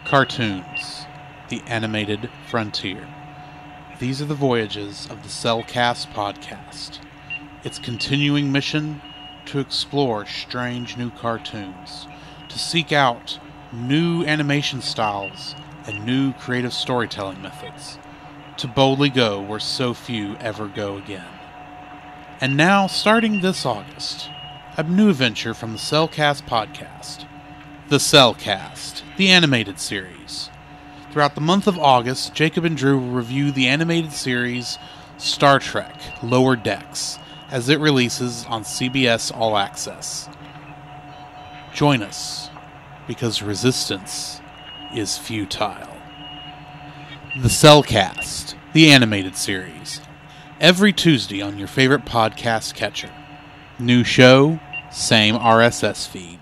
Cartoons, the animated frontier. These are the voyages of the Cellcast podcast. Its continuing mission to explore strange new cartoons, to seek out new animation styles and new creative storytelling methods, to boldly go where so few ever go again. And now, starting this August, a new adventure from the Cellcast podcast, the Cellcast, the animated series. Throughout the month of August, Jacob and Drew will review the animated series Star Trek Lower Decks as it releases on CBS All Access. Join us, because resistance is futile. The Cellcast, the animated series. Every Tuesday on your favorite podcast catcher. New show, same RSS feed.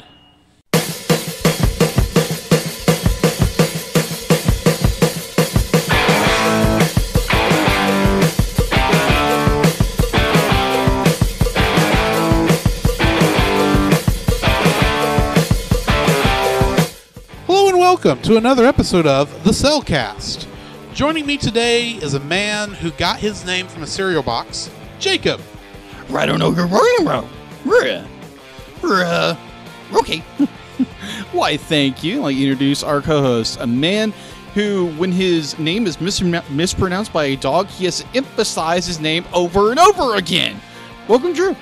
Welcome to another episode of The Cellcast. Joining me today is a man who got his name from a cereal box, Jacob. Right on over, okay. Why, thank you. I'd like to introduce our co-host, a man who, when his name is mispronounced by a dog, he has to emphasize his name over and over again. Welcome, Drew.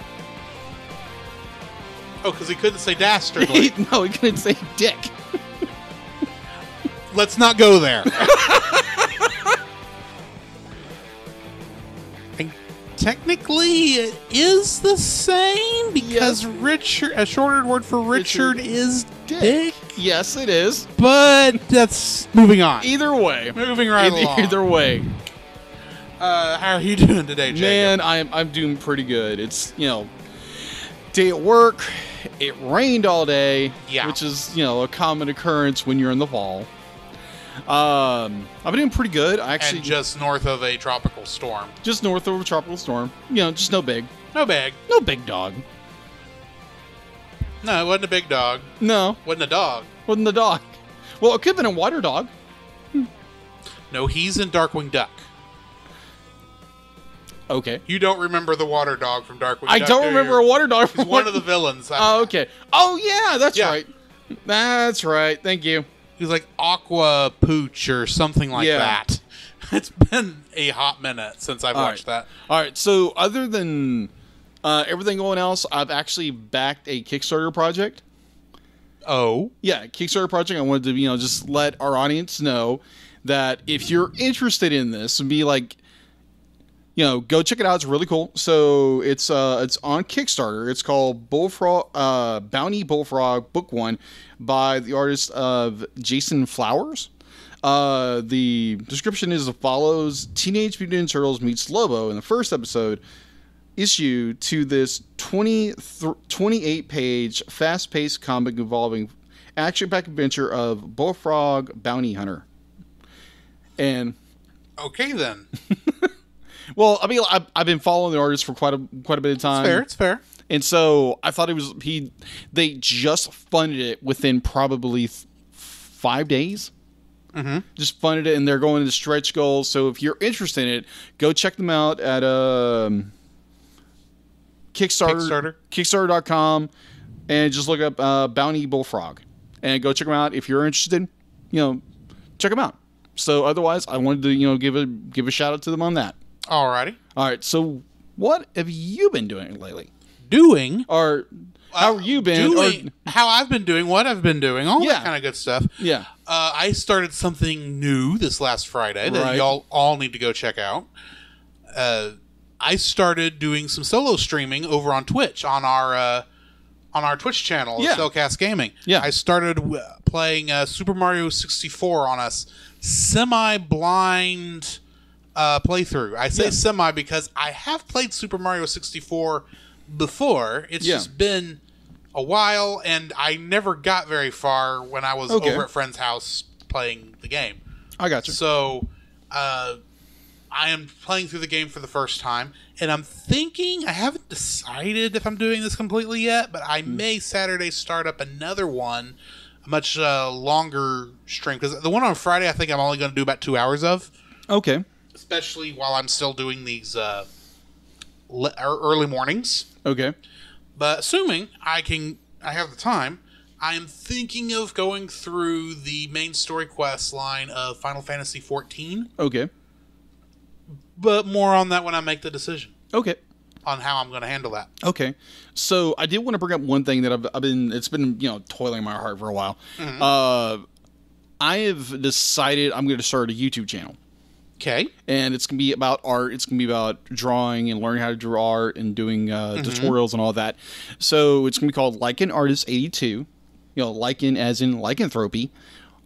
Oh, because he couldn't say dastardly. No, he couldn't say dick. Let's not go there. Technically, it is the same because Richard, a shorter word for Richard is dick. Yes, it is. But that's moving on. Either way. Moving right along. Either way. How are you doing today, Jacob? Man, I'm doing pretty good. It's, day at work. It rained all day, which is, a common occurrence when you're in the fall. I've been doing pretty good. And just north of a tropical storm. Just north of a tropical storm. Just no big. No big. No big dog. No, it wasn't a big dog. No. Wasn't a dog. Wasn't a dog. Well, it could have been a water dog. No, he's in Darkwing Duck. Okay. You don't remember the water dog from Darkwing Duck? I don't remember a water dog from He's one of the villains. Oh, okay. Oh, yeah, that's right. That's right. Thank you. He's like Aqua Pooch or something like that. It's been a hot minute since I've watched that. All right. So other than everything going else, I've actually backed a Kickstarter project. Oh? Yeah, Kickstarter project. I wanted to, just let our audience know that if you're interested in this and be like, go check it out. It's really cool. So it's on Kickstarter. It's called Bullfrog, Bounty Bullfrog Book 1 by the artist of Jason Flowers. The description is as follows: Teenage Mutant Ninja Turtles meets Lobo in the first issue to this 28-page fast-paced comic involving action-packed adventure of Bullfrog Bounty Hunter. And okay then. Well, I mean, I've been following the artist for quite a bit of time. It's fair. And so I thought they just funded it within probably 5 days. Mm-hmm. Just funded it, and they're going into stretch goals. So if you're interested in it, go check them out at Kickstarter.com, and just look up Bounty Bullfrog, and go check them out. If you're interested, check them out. So otherwise, I wanted to give a shout out to them on that. Alrighty. All right. So, what have you been doing lately? Or how have you been? How I've been doing, what I've been doing, all that kind of good stuff. Yeah. I started something new this last Friday that y'all all need to go check out. I started doing some solo streaming over on Twitch on our Twitch channel, Cellcast Gaming. Yeah. I started playing Super Mario 64 on a semi-blind playthrough. I say semi because I have played Super Mario 64 before. It's just been a while, and I never got very far when I was over at friend's house playing the game. I got you. So, I am playing through the game for the first time, and I'm thinking, I haven't decided if I'm doing this completely yet, but I may Saturday start up another one much longer stream, because the one on Friday I think I'm only going to do about 2 hours of. Okay. Especially while I'm still doing these early mornings. Okay. But assuming I have the time, I am thinking of going through the main story quest line of Final Fantasy XIV. Okay. But more on that when I make the decision. Okay. On how I'm going to handle that. Okay. So I did want to bring up one thing that it's been, toiling in my heart for a while. Mm-hmm. I have decided I'm going to start a YouTube channel. Okay. And it's going to be about art. It's going to be about drawing and learning how to draw art and doing tutorials and all that. So it's going to be called Lycan Artist 82. Lycan as in lycanthropy.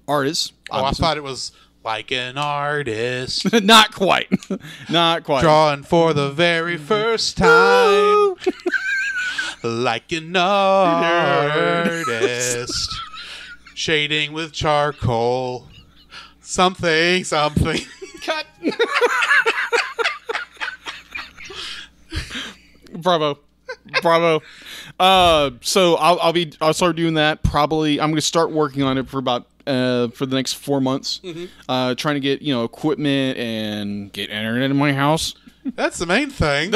Artist. Oh, obviously. I thought it was like an artist. Not quite. Not quite. Drawing for the very first time. Like an artist. Shading with charcoal. Something. Cut. Bravo. So I'll start doing that. Probably I'm going to start working on it for about for the next 4 months. Mm-hmm. Trying to get equipment and get internet in my house. That's the main thing.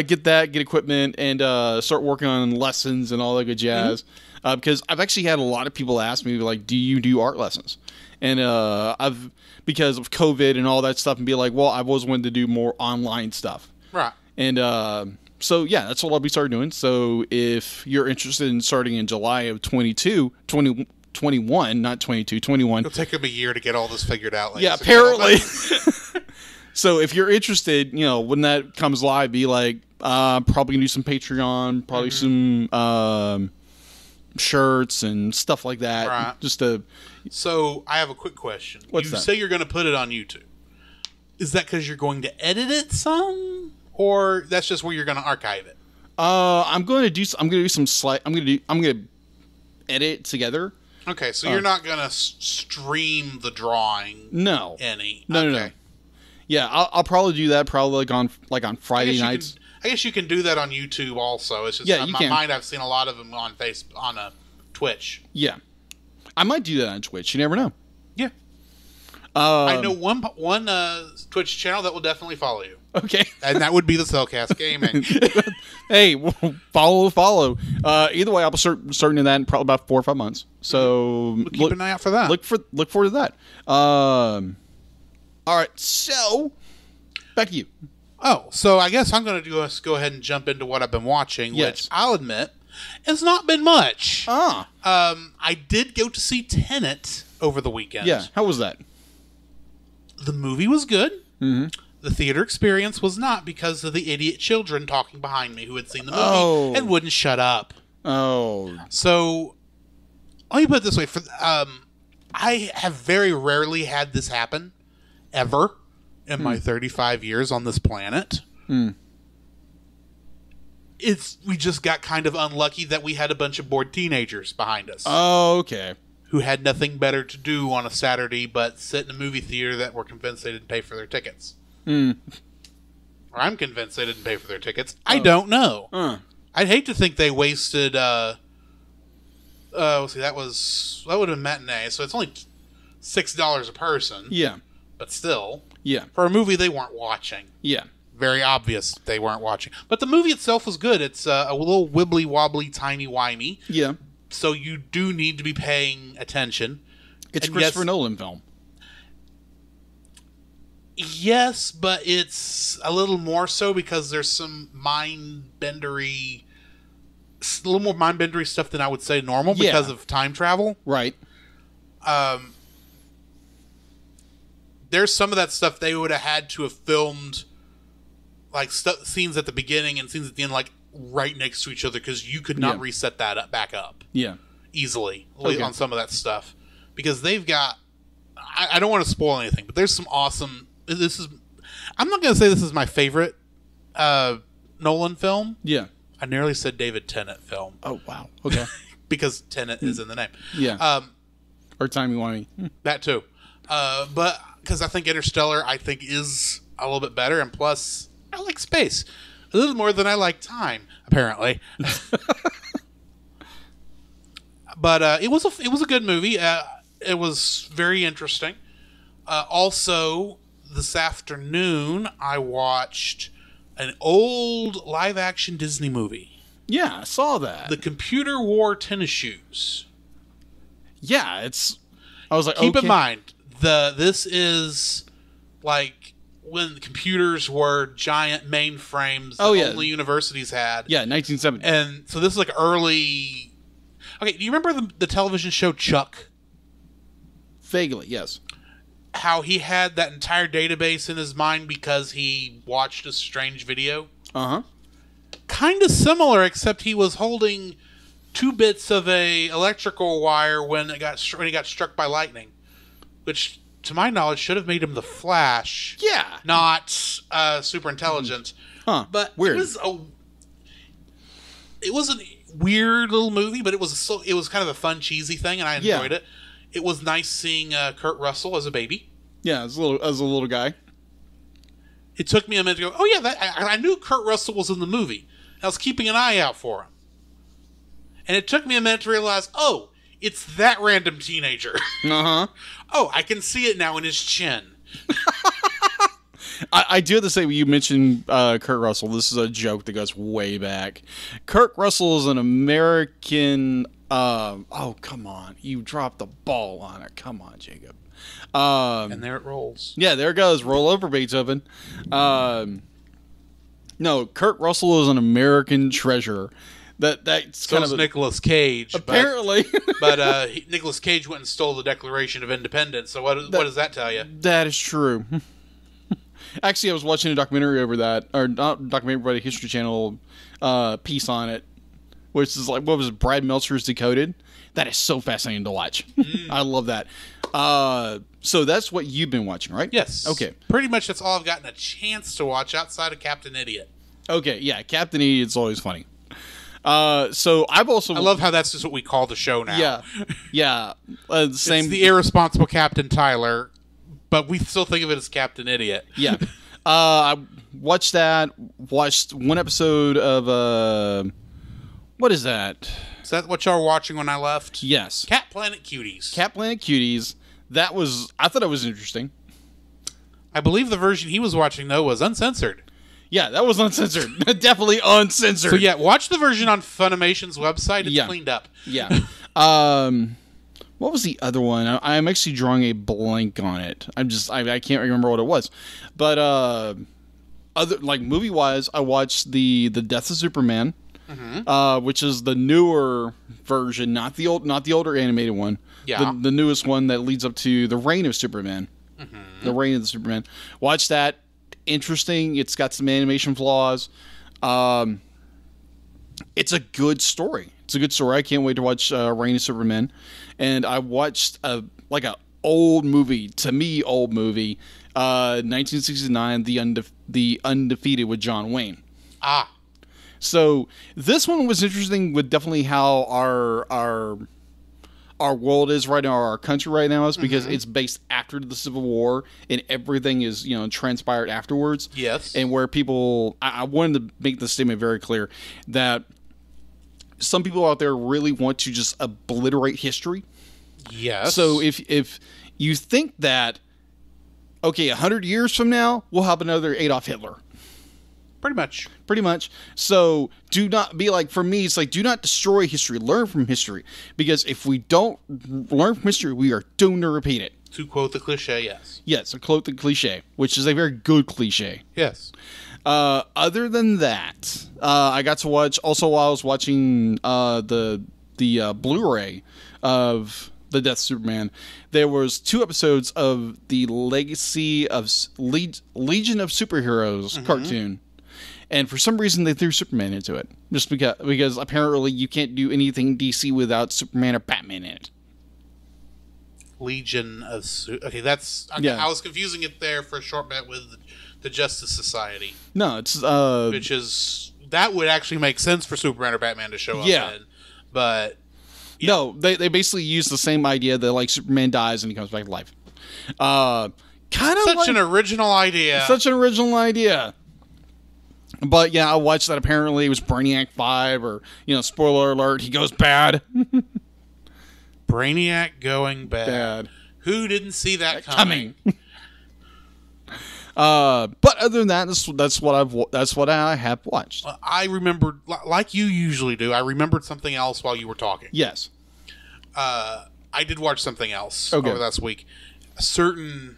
Get equipment and start working on lessons and all that good jazz. Mm-hmm. Because I've actually had a lot of people ask me like, do you do art lessons? And I've, because of COVID and all that stuff, and be like, well, I've always wanted to do more online stuff. Right. And so, yeah, that's what I'll be starting doing. So if you're interested in starting in July of 2021, not 22, 21. It'll take them a year to get all this figured out. Yeah, apparently. So if you're interested, when that comes live, be like, probably going to do some Patreon, probably some shirts and stuff like that. Right. Just to... So I have a quick question. What's you that? Say you're going to put it on YouTube. Is that because you're going to edit it some, or that's just where you're going to archive it? I'm going to do some I'm going to edit it together. Okay, so you're not going to stream the drawing. No. No. Yeah, I'll probably do that probably on Friday nights. I guess you can do that on YouTube also. It's just you my can. mind. I've seen a lot of them on Twitch. Yeah, I might do that on Twitch. You never know. Yeah, I know one Twitch channel that will definitely follow you. Okay, and that would be the Cellcast Gaming. Hey, follow. Either way, I'll be starting in that in probably about 4 or 5 months. So keep an eye out for that. Look forward to that. All right, so back to you. Oh, so I guess I'm going to go ahead and jump into what I've been watching, which I'll admit has not been much. I did go to see Tenet over the weekend. Yeah, how was that? The movie was good. Mm-hmm. The theater experience was not because of the idiot children talking behind me who had seen the movie and wouldn't shut up. Oh. So, let me put it this way. I have very rarely had this happen, ever, in my 35 years on this planet. We just got kind of unlucky that we had a bunch of bored teenagers behind us. Oh, okay. Who had nothing better to do on a Saturday but sit in a movie theater that were convinced they didn't pay for their tickets. Or I'm convinced they didn't pay for their tickets. I don't know. I'd hate to think they wasted... that would have been matinee, so it's only $6 a person. Yeah. But still... Yeah. For a movie they weren't watching. Yeah. Very obvious they weren't watching. But the movie itself was good. It's a little wibbly-wobbly, timey-wimey. Yeah. So you do need to be paying attention. It's a Christopher Nolan film. Yes, but it's a little more so because there's some a little more mind-bendery stuff than I would say normal because of time travel. Right. There's some of that stuff they would have had to have filmed, like scenes at the beginning and scenes at the end, like right next to each other, because you could not reset that back up. Yeah, easily on some of that stuff, because they've got. I don't want to spoil anything, but there's some awesome. I'm not going to say this is my favorite Nolan film. Yeah, I nearly said David Tennant film. Oh wow, okay, because Tennant is in the name. Yeah, or timey-wimey. That too, but. Because I think Interstellar, is a little bit better, and plus, I like space a little more than I like time, apparently. But it was a good movie. It was very interesting. Also, this afternoon I watched an old live action Disney movie. Yeah, I saw that. The Computer Wore Tennis Shoes. Yeah, it's. I was like, keep in mind this is like when computers were giant mainframes that only universities had. Yeah, 1970. And so this is like early. Okay, do you remember the television show Chuck? Vaguely, yes. How he had that entire database in his mind because he watched a strange video? Uh-huh. Kind of similar, except he was holding 2 bits of a electrical wire when he got struck by lightning, which, to my knowledge, should have made him the Flash. Yeah. Not super intelligent. Huh. But weird. It was a weird little movie, but it was kind of a fun, cheesy thing, and I enjoyed it. It was nice seeing Kurt Russell as a baby. Yeah, as a little guy. It took me a minute to go, oh yeah, I knew Kurt Russell was in the movie. I was keeping an eye out for him. And it took me a minute to realize, oh, it's that random teenager. Uh-huh. Oh, I can see it now in his chin. I do have to say, when you mentioned Kurt Russell, this is a joke that goes way back. Kurt Russell is an American... oh, come on. You dropped the ball on it. Come on, Jacob. And there it rolls. Yeah, there it goes. Roll over, Beethoven. No, Kurt Russell is an American treasure. That's so kind of Nicolas Cage. Apparently. But Nicolas Cage went and stole the Declaration of Independence. So what does that tell you? That is true. Actually, I was watching a documentary over that, or not documentary, but a History Channel piece on it, which is like, what was it, Brad Meltzer's Decoded? That is so fascinating to watch. I love that. So that's what you've been watching, right? Yes. Okay. Pretty much that's all I've gotten a chance to watch outside of Captain Idiot. Okay, yeah, Captain Idiot's always funny. So I've also... I love how that's just what we call the show now. Yeah. Same. It's the irresponsible Captain Tyler, but we still think of it as Captain Idiot. Yeah. I watched that. Watched one episode of... what is that? Is that what y'all were watching when I left? Yes. Cat Planet Cuties. Cat Planet Cuties. That was... I thought it was interesting. I believe the version he was watching, though, was uncensored. Yeah, that was uncensored. Definitely uncensored. So, yeah, watch the version on Funimation's website. It's cleaned up. Yeah. What was the other one? I'm actually drawing a blank on it. I can't remember what it was. But other like movie-wise, I watched the Death of Superman, which is the newer version, not the older animated one. Yeah. The newest one that leads up to the Reign of Superman. The Reign of the Superman. Watch that. Interesting. It's got some animation flaws. It's a good story. I can't wait to watch Reign of Superman. And I watched an old movie, 1969, The Undefeated with John Wayne. Ah. So this one was interesting with definitely how our world is right now, or our country right now is, because it's based after the Civil War and everything is, transpired afterwards. Yes. And where people, I wanted to make the statement very clear that some people out there really want to just obliterate history. Yes. So if you think that, okay, 100 years from now, we'll have another Adolf Hitler. Pretty much. So do not be like, for me, it's like, do not destroy history. Learn from history. Because if we don't learn from history, we are doomed to repeat it. To quote the cliche, yes. Yes, to quote the cliche, which is a very good cliche. Yes. Other than that, I got to watch, also while I was watching the Blu-ray of The Death of Superman, there was 2 episodes of the Legacy of Legion of Superheroes cartoon. And for some reason, they threw Superman into it. Just because apparently you can't do anything DC without Superman or Batman in it. Legion of... Okay, that's... Okay, yeah. I was confusing it there for a short bit with the Justice Society. No, it's... which is... That would actually make sense for Superman or Batman to show up in. But... Yeah. No, they basically use the same idea that, like, Superman dies and he comes back to life. Kind of Such an original idea. Such an original idea. But yeah, I watched that. Apparently it was Brainiac 5, or, spoiler alert, he goes bad. Brainiac going bad. Who didn't see that coming? But other than that, that's what I have watched. I remembered, like you usually do, I remembered something else while you were talking. Yes. I did watch something else Okay. over this week. A certain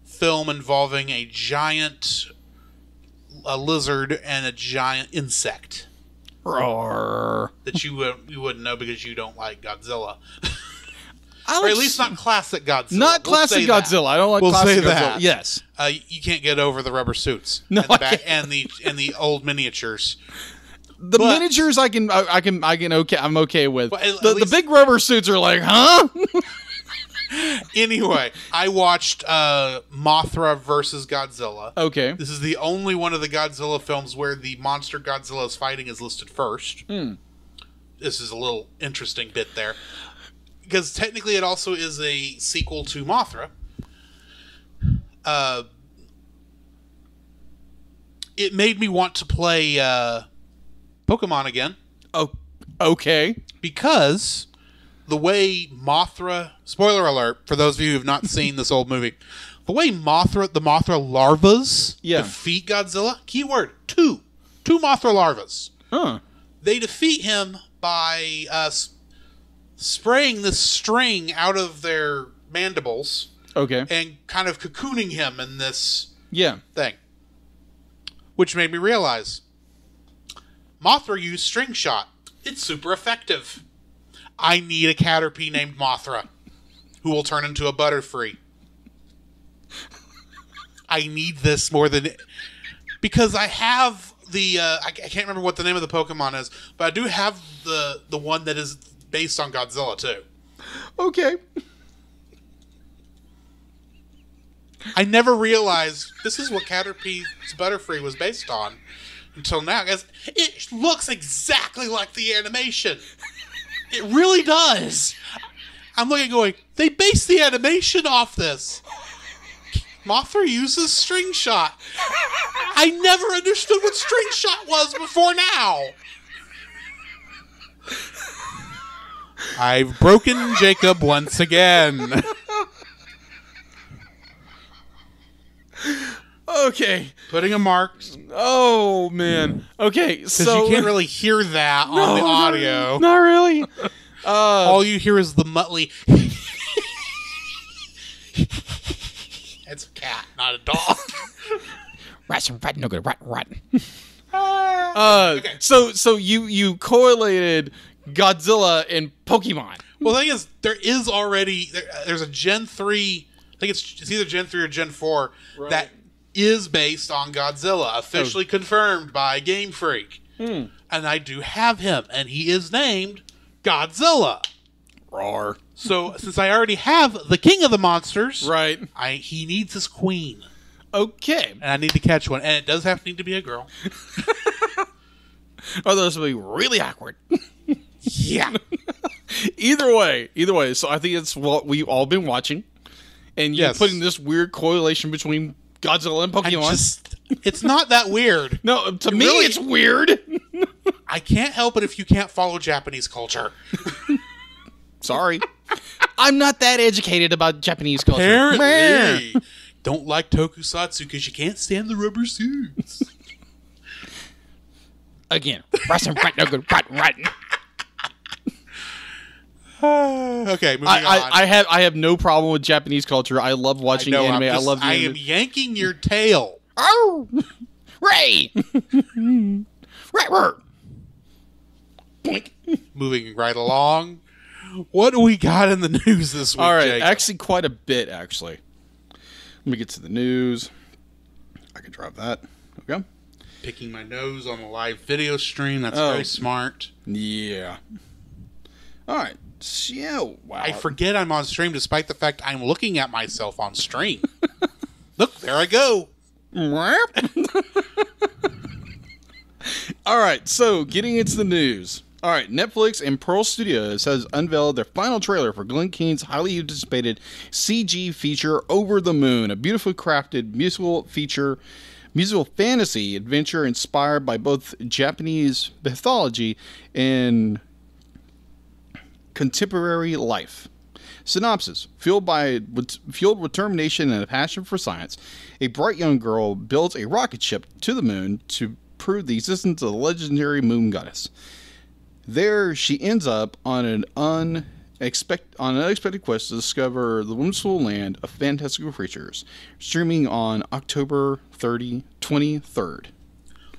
film involving a giant lizard and a giant insect. Roar. That you wouldn't know because you don't like Godzilla. Or at least not classic Godzilla. Not classic Godzilla. I don't like We'll classic say Godzilla. that. Yes. You can't get over the rubber suits. No, and the old miniatures. The miniatures I'm okay with. Well, the big rubber suits are like, huh? Anyway, I watched Mothra versus Godzilla. Okay. This is the only one of the Godzilla films where the monster Godzilla is fighting is listed first. This is a little interesting bit there. Because technically it also is a sequel to Mothra. It made me want to play Pokemon again. Oh, okay. Because the way Mothra... Spoiler alert, for those of you who have not seen this old movie. The way the Mothra larvas defeat Godzilla... Keyword, two Mothra larvas. Huh. They defeat him by spraying this string out of their mandibles. Okay. And kind of cocooning him in this thing. Which made me realize... Mothra used string shot. It's super effective. I need a Caterpie named Mothra who will turn into a Butterfree. I need this more than... Because I have the... I can't remember what the name of the Pokemon is, but I do have the one that is based on Godzilla, too. Okay. I never realized this is what Caterpie's Butterfree was based on until now. Guys, it looks exactly like the animation. It really does. I'm looking going, they based the animation off this. Mothra uses string shot. I never understood what string shot was before now. I've broken Jacob once again. Okay. Putting a mark. Oh, man. Okay, so... you can't really hear that on the audio. Not really. All you hear is the Muttley. It's a cat, not a dog. Rat, no good. Rat. Okay. So you correlated Godzilla and Pokemon. Well, the thing is, there is already... There's a Gen 3... I think it's either Gen 3 or Gen 4 that is based on Godzilla, officially confirmed by Game Freak. And I do have him, and he is named Godzilla. Roar. So, since I already have the king of the monsters, Right. he needs his queen. Okay. And I need to catch one. And it does need to be a girl. Otherwise it'll be really awkward. Yeah. Either way. So I think it's what we've all been watching. And you're putting this weird correlation between Godzilla and Pokemon. It's not that weird. No, to me it's weird. I can't help it if you can't follow Japanese culture. Sorry. I'm not that educated about Japanese culture. Apparently. Don't like tokusatsu because you can't stand the rubber suits. Again. Okay, moving on. I have no problem with Japanese culture. I love watching anime. I am yanking your tail. Oh, Ray. Right. Boink. Moving right along. What do we got in the news this week, All right, Jacob? actually quite a bit, actually. Let me get to the news. I can drop that. Okay. Picking my nose on a live video stream. That's very smart. Yeah. All right. So, wow. I forget I'm on stream despite the fact I'm looking at myself on stream. Look, there I go. All right, so getting into the news. All right, Netflix and Pearl Studios has unveiled their final trailer for Glenn Keane's highly anticipated CG feature Over the Moon, a beautifully crafted musical fantasy adventure inspired by both Japanese mythology and contemporary life. Synopsis. Fueled with determination and a passion for science, a bright young girl builds a rocket ship to the moon to prove the existence of the legendary moon goddess. There, she ends up on an unexpected quest to discover the whimsical land of fantastical creatures, streaming on October 23rd.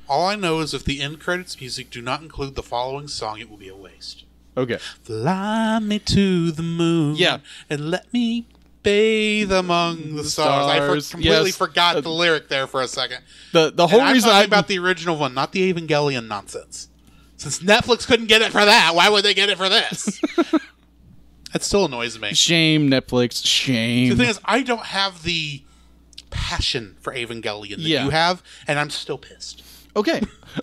All I know is if the end credits music do not include the following song, it will be a waste. Okay. Fly me to the moon. Yeah. And let me bathe among the stars. I completely forgot the lyric there for a second. The whole I'm reason talking about the original one, not the Evangelion nonsense. Since Netflix couldn't get it for that, why would they get it for this? That still annoys me. Shame, Netflix. Shame. The thing is, I don't have the passion for Evangelion that you have, and I'm still pissed. Okay.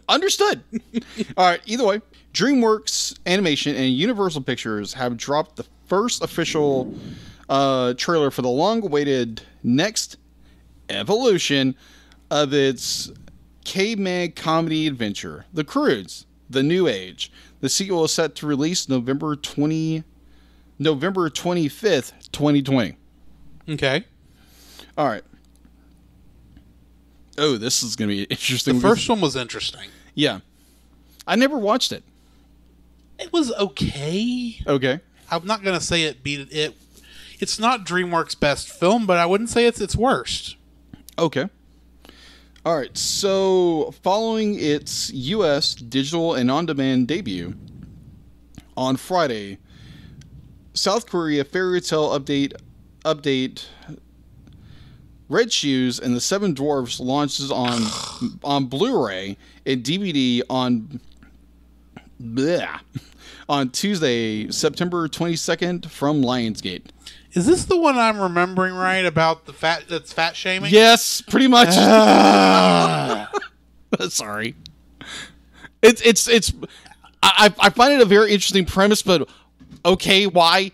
Understood. All right. Either way, DreamWorks Animation and Universal Pictures have dropped the first official trailer for the long-awaited next evolution of its caveman comedy adventure, The Croods: The New Age. The sequel is set to release November 25th, 2020. Okay. All right. Oh, this is going to be interesting. The first one was interesting. Yeah. I never watched it. It was okay. Okay. I'm not going to say it beat it. It's not DreamWorks' best film, but I wouldn't say it's its worst. Okay. All right. So, following its U.S. digital and on-demand debut on Friday, South Korea fairy tale update Red Shoes and the Seven Dwarfs launches on Blu-ray and DVD on Tuesday, September 22nd from Lionsgate. Is this the one I'm remembering right about that's fat shaming? Yes, pretty much. Sorry. It's I find it a very interesting premise, but okay, why?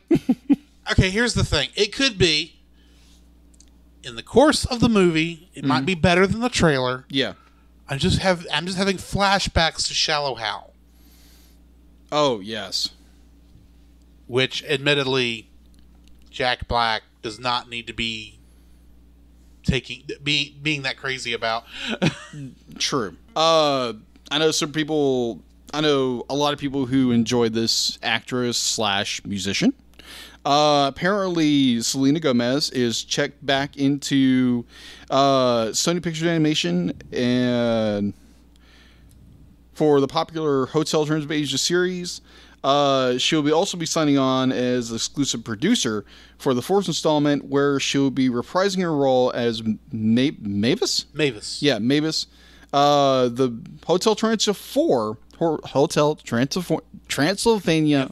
Okay, here's the thing. It could be in the course of the movie, it might be better than the trailer. Yeah. I'm just having flashbacks to Shallow Hal. Oh, yes. Which, admittedly, Jack Black does not need to be being that crazy about. True. I know a lot of people who enjoy this actress / musician. Apparently, Selena Gomez is checked back into Sony Pictures Animation and for the popular Hotel Transylvania series. She'll also be signing on as exclusive producer for the fourth installment, where she'll be reprising her role as Mavis. Mavis. Yeah, Mavis. The Hotel Transylvania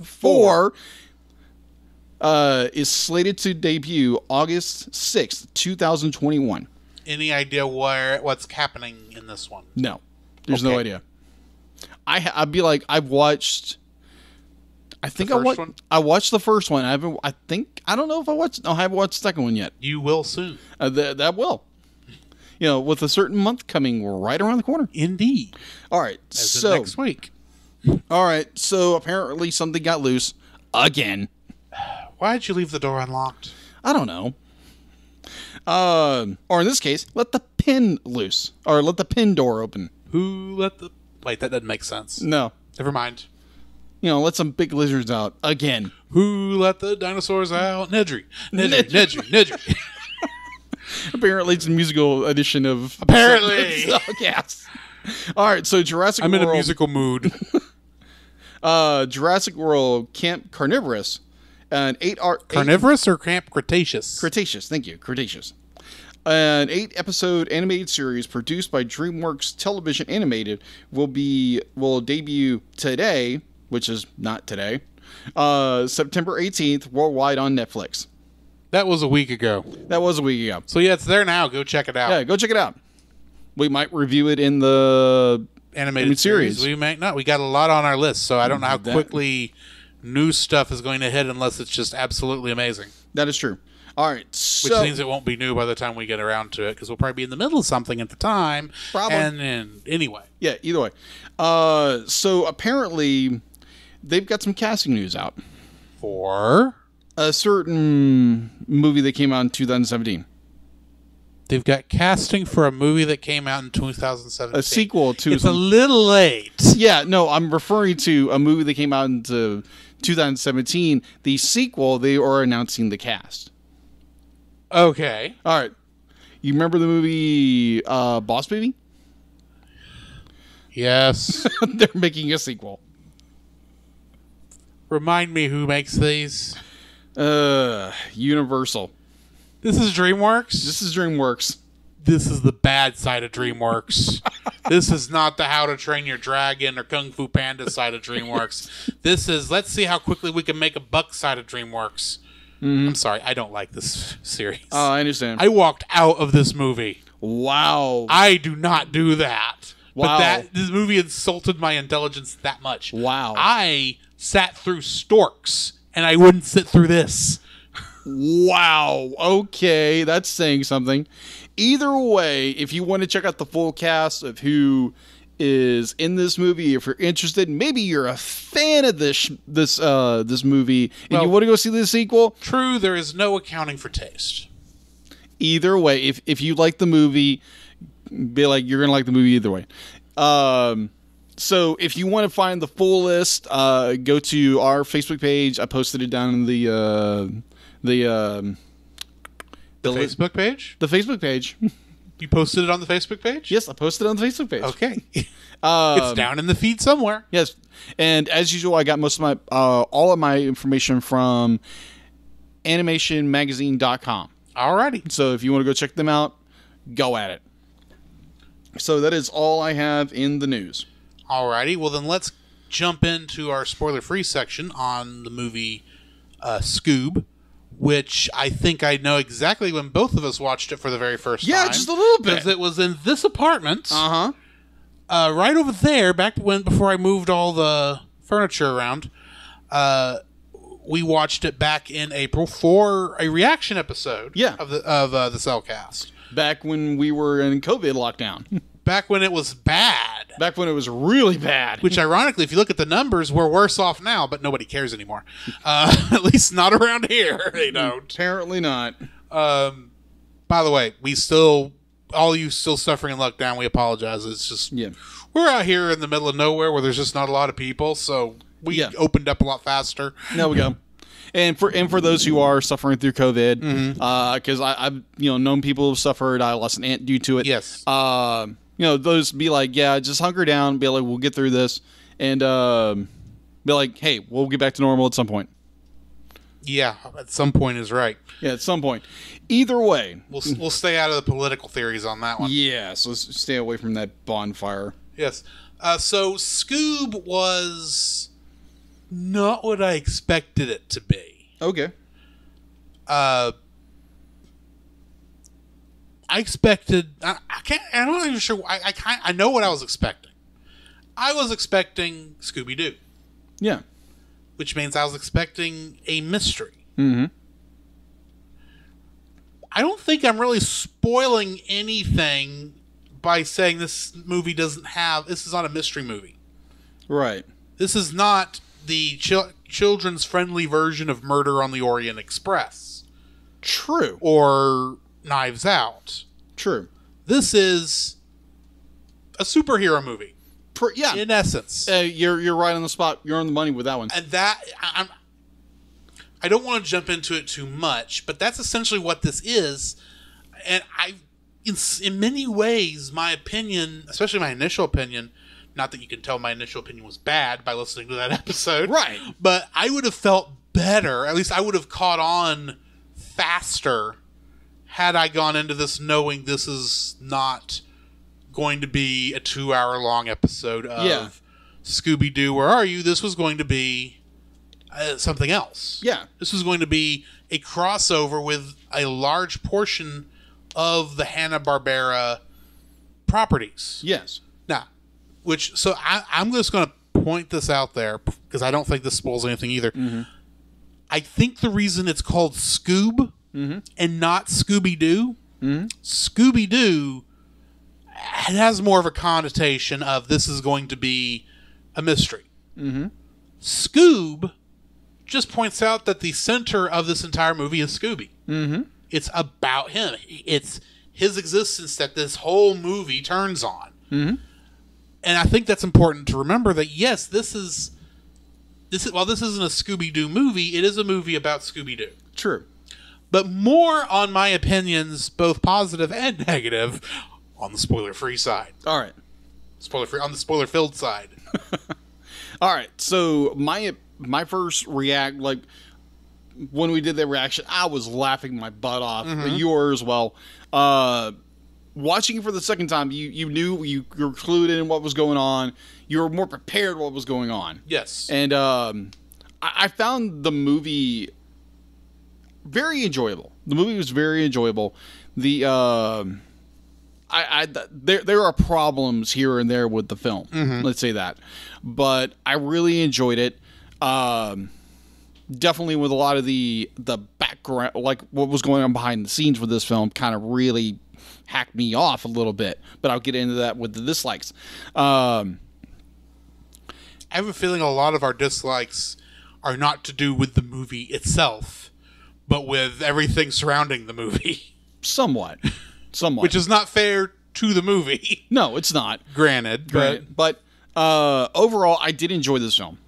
4 is slated to debut August 6th, 2021. Any idea what's happening in this one? No. There's no idea. I'd be like, I watched the first one. I haven't watched the second one yet. You will soon. That will. With a certain month coming right around the corner. Indeed. All right. As in next week. All right. So apparently something got loose again. Why did you leave the door unlocked? I don't know. Or in this case, let the pin loose. Or let the pin door open. Wait, that doesn't make sense. No. Never mind. Let some big lizards out again. Who let the dinosaurs out? Nedry. Apparently it's a musical edition of... Apparently. Yes. All right, so Jurassic World... I'm in a musical mood. Jurassic World Camp Carnivorous. An 8-art... Carnivorous or Camp Cretaceous? Cretaceous, thank you. Cretaceous. An 8-episode animated series produced by DreamWorks Television Animated will debut today, which is not today, September 18th, worldwide on Netflix. That was a week ago. So yeah, it's there now. Go check it out. Yeah, go check it out. We might review it in the animated series. We might not. We got a lot on our list, so I don't know how quickly new stuff is going to hit unless it's just absolutely amazing. That is true. All right. Which means it won't be new by the time we get around to it, because we'll probably be in the middle of something at the time. Probably. And anyway. Yeah, either way. So apparently, they've got some casting news out. For? A certain movie that came out in 2017. They've got casting for a movie that came out in 2017. A sequel to... It's a little late. Yeah, no, I'm referring to a movie that came out in 2017. The sequel, they are announcing the cast. Okay. All right. You remember the movie Boss Baby? Yes. They're making a sequel. Remind me who makes these. Universal. This is DreamWorks? This is DreamWorks. This is the bad side of DreamWorks. This is not the How to Train Your Dragon or Kung Fu Panda side of DreamWorks. This is, let's see how quickly we can make a buck side of DreamWorks. Mm-hmm. I'm sorry, I don't like this series. Oh, I understand. I walked out of this movie. Wow. I do not do that. Wow. But this movie insulted my intelligence that much. Wow. I sat through Storks, and I wouldn't sit through this. Wow. Okay, that's saying something. Either way, if you want to check out the full cast of who is in this movie, if you're interested, maybe you're a fan of this movie, and you want to go see the sequel. True, there is no accounting for taste. Either way, if you like the movie, be like, you're gonna like the movie either way. So if you want to find the full list, go to our Facebook page. I posted it down in the Facebook page? The Facebook page. You posted it on the Facebook page? Yes, I posted it on the Facebook page. Okay. It's down in the feed somewhere. Yes. And as usual, I got most of my all of my information from animationmagazine.com. Alrighty. So if you want to go check them out, go at it. So that is all I have in the news. Alrighty. Well, then let's jump into our spoiler-free section on the movie Scoob, which I think I know exactly when both of us watched it for the very first time. Yeah, just a little bit. Because it was in this apartment. Uh-huh. Right over there, before I moved all the furniture around, we watched it back in April for a reaction episode. Yeah. of the Cellcast. Back when we were in COVID lockdown. Back when it was bad. Back when it was really bad. Which, ironically, if you look at the numbers, we're worse off now, but nobody cares anymore. At least not around here. They don't. Apparently not. By the way, all you still suffering in lockdown, we apologize. It's just, we're out here in the middle of nowhere where there's just not a lot of people, so we opened up a lot faster. There we go. And for those who are suffering through COVID, because I've known people who've suffered. I lost an aunt due to it. Yes. Those be like, just hunker down. Be like, we'll get through this, and be like, hey, we'll get back to normal at some point. Yeah, at some point is right. Yeah, at some point. Either way, we'll stay out of the political theories on that one. Yeah, so let's stay away from that bonfire. Yes. So Scoob was not what I expected it to be. Okay. I expected. I'm not even sure. I know what I was expecting. I was expecting Scooby-Doo. Yeah. Which means I was expecting a mystery. Mm-hmm. I don't think I'm really spoiling anything by saying this movie doesn't have. This is not a mystery movie. Right. This is not the children's friendly version of Murder on the Orient Express. True. Or Knives Out. True. This is a superhero movie. Yeah. In essence. You're right on the spot. You're on the money with that one. And I don't want to jump into it too much, but that's essentially what this is. And in many ways, my opinion, especially my initial opinion, not that you can tell my initial opinion was bad by listening to that episode. Right. But I would have felt better. At least I would have caught on faster had I gone into this knowing this is not going to be a 2-hour-long episode of Scooby-Doo, Where Are You? This was going to be something else. Yeah. This was going to be a crossover with a large portion of the Hanna-Barbera properties. Yes. Now, I'm just going to point this out there because I don't think this spoils anything either. Mm-hmm. I think the reason it's called Scoob and not Scooby-Doo, Scooby-Doo, it has more of a connotation of this is going to be a mystery. Mm-hmm. Scoob just points out that the center of this entire movie is Scooby. Mm-hmm. It's about him. It's his existence that this whole movie turns on. Mm-hmm. And I think that's important to remember that, yes, this is while this isn't a Scooby-Doo movie, it is a movie about Scooby-Doo. True. But more on my opinions, both positive and negative, on the spoiler-free side. All right. Spoiler-free on the spoiler-filled side. All right. So my first like when we did that reaction, I was laughing my butt off. Mm-hmm. You were as well. Watching it for the second time, you knew you were clued in what was going on. You were more prepared what was going on. Yes. And I found the movie very enjoyable. The movie was very enjoyable. There are problems here and there with the film. Mm-hmm. Let's say that, but I really enjoyed it. Definitely with a lot of the background, like what was going on behind the scenes with this film, kind of really hacked me off a little bit. But I'll get into that with the dislikes. I have a feeling a lot of our dislikes are not to do with the movie itself, but with everything surrounding the movie. Somewhat. Which is not fair to the movie. No, it's not. Granted. But overall, I did enjoy this film.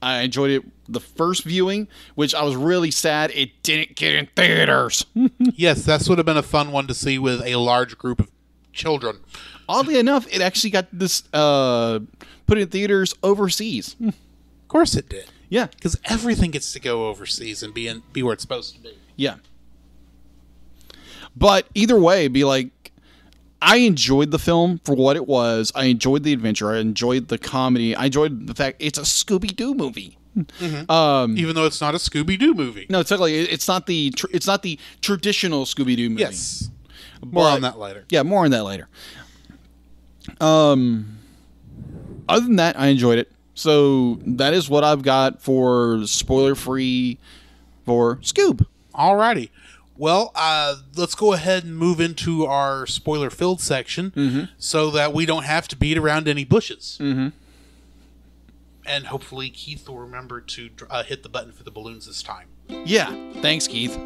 I enjoyed it the first viewing, which I was really sad it didn't get in theaters. Yes, that would have been a fun one to see with a large group of children. Oddly enough, it actually got this put in theaters overseas. Of course it did. Yeah. Because everything gets to go overseas and be where it's supposed to be. Yeah. But either way, I enjoyed the film for what it was. I enjoyed the adventure. I enjoyed the comedy. I enjoyed the fact it's a Scooby-Doo movie. Mm-hmm. Even though it's not a Scooby-Doo movie. No, technically, it's not the traditional Scooby-Doo movie. Yes. More on that later. Yeah, more on that later. Other than that, I enjoyed it. So that is what I've got for spoiler-free for Scoob. Alrighty. Well, let's go ahead and move into our spoiler-filled section so that we don't have to beat around any bushes. Mm-hmm. And hopefully Keith will remember to hit the button for the balloons this time. Yeah. Thanks, Keith.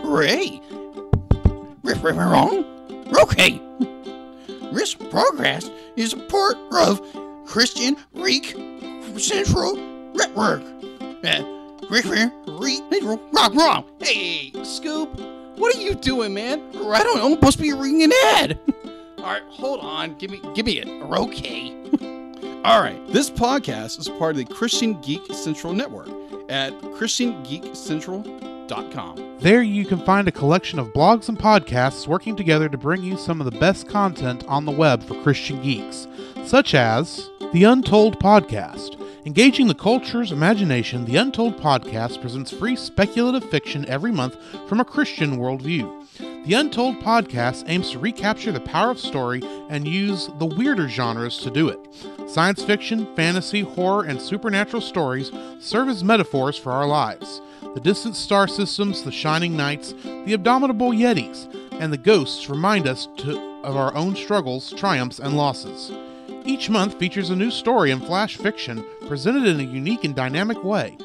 Ray. Wrong? Okay. This progress is a part of Christian Reek Central Network. Wrong. Hey, Scoob, what are you doing, man? I don't know. I'm supposed to be reading an ad. All right, hold on. Give me it. Okay. All right. This podcast is part of the Christian Geek Central Network at ChristianGeekCentral.com. There you can find a collection of blogs and podcasts working together to bring you some of the best content on the web for Christian geeks, such as The Untold Podcast. Engaging the culture's imagination, The Untold Podcast presents free speculative fiction every month from a Christian worldview. The Untold Podcast aims to recapture the power of story and use the weirder genres to do it. Science fiction, fantasy, horror, and supernatural stories serve as metaphors for our lives. The distant star systems, the shining nights, the abominable yetis, and the ghosts remind us of our own struggles, triumphs, and losses. Each month features a new story in flash fiction presented in a unique and dynamic way.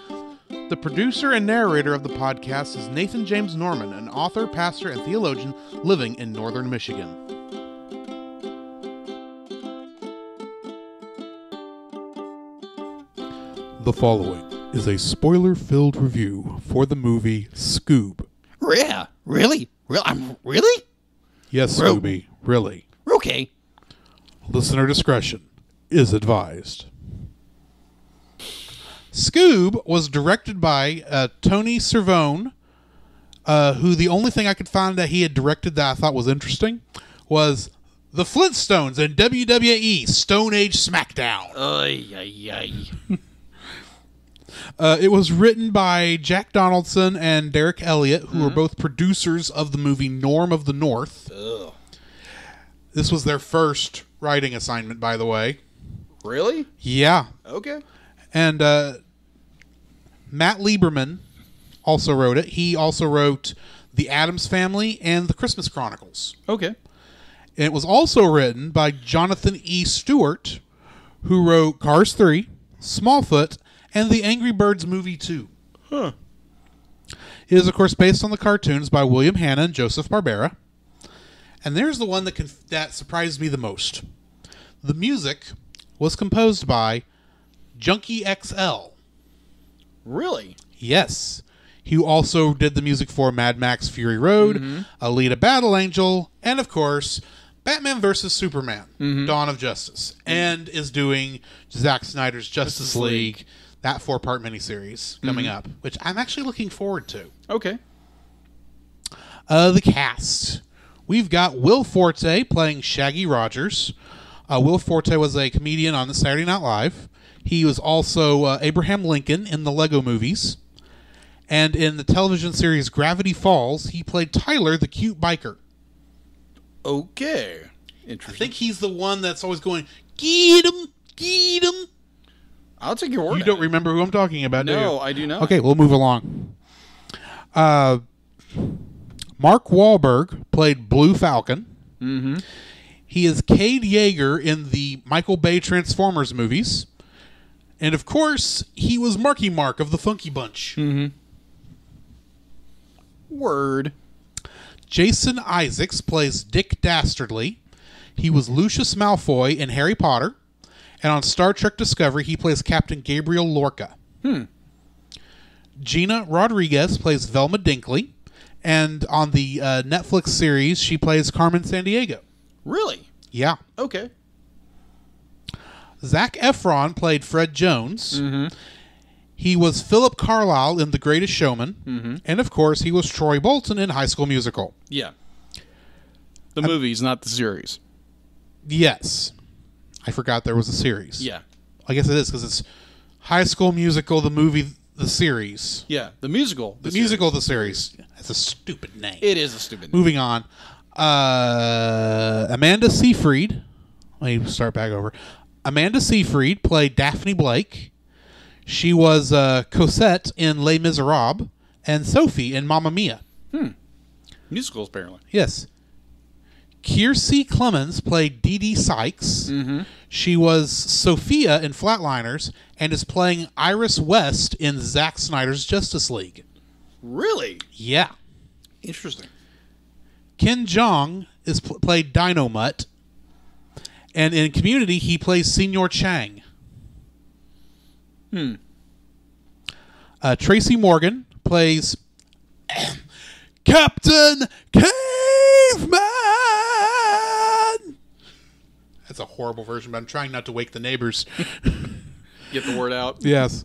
The producer and narrator of the podcast is Nathan James Norman, an author, pastor, and theologian living in northern Michigan. The following is a spoiler-filled review for the movie Scoob. Yeah, really? Really? Yes, Scooby, really. Okay. Listener discretion is advised. Scoob was directed by Tony Cervone, who the only thing I could find that he had directed that I thought was interesting was The Flintstones and WWE Stone Age SmackDown. It was written by Jack Donaldson and Derek Elliott, who were both producers of the movie Norm of the North. Ugh. This was their first writing assignment, by the way. Really? Yeah. Okay. And Matt Lieberman also wrote it. He also wrote The Addams Family and The Christmas Chronicles. Okay. And it was also written by Jonathan E. Stewart, who wrote Cars 3, Smallfoot, and the Angry Birds movie 2. Huh. It is, of course, based on the cartoons by William Hanna and Joseph Barbera. And there's the one that surprised me the most. The music was composed by Junkie XL. Really? Yes. He also did the music for Mad Max Fury Road, Alita Battle Angel, and, of course, Batman vs. Superman, Dawn of Justice, and is doing Zack Snyder's Justice League, that 4-part miniseries coming up, which I'm actually looking forward to. Okay. The cast. We've got Will Forte playing Shaggy Rogers. Will Forte was a comedian on the Saturday Night Live. He was also Abraham Lincoln in the Lego movies. And in the television series Gravity Falls, he played Tyler, the cute biker. Okay. I Interesting. think he's the one that's always going, get him, get him. I'll take your word. You don't remember who I'm talking about, do you? No, I do not. Okay, we'll move along. Mark Wahlberg played Blue Falcon. Mm-hmm. He is Cade Yeager in the Michael Bay Transformers movies. And, of course, he was Marky Mark of the Funky Bunch. Mm-hmm. Word. Jason Isaacs plays Dick Dastardly. He was Lucius Malfoy in Harry Potter. And on Star Trek Discovery, he plays Captain Gabriel Lorca. Gina Rodriguez plays Velma Dinkley. And on the Netflix series, she plays Carmen Sandiego. Really? Yeah. Okay. Zac Efron played Fred Jones. Mm-hmm. He was Philip Carlyle in The Greatest Showman. Mm-hmm. And, of course, he was Troy Bolton in High School Musical. Yeah. The movies, not the series. Yes. I forgot there was a series. Yeah. I guess it is because it's High School Musical, the movie, the series. Yeah. The musical. The musical, the series. That's a stupid name. It is a stupid name. Moving on. Amanda Seyfried. Let me start back over. Amanda Seyfried played Daphne Blake. She was Cosette in Les Miserables and Sophie in Mamma Mia. Musicals, apparently. Yes. Kiersey Clemens played Dee Dee Sykes. Mm-hmm. She was Sophia in Flatliners and is playing Iris West in Zack Snyder's Justice League. Really? Yeah. Interesting. Ken Jeong is played Dino Mutt. And in Community, he plays Senior Chang. Tracy Morgan plays Captain Caveman. That's a horrible version, but I'm trying not to wake the neighbors. Get the word out. Yes.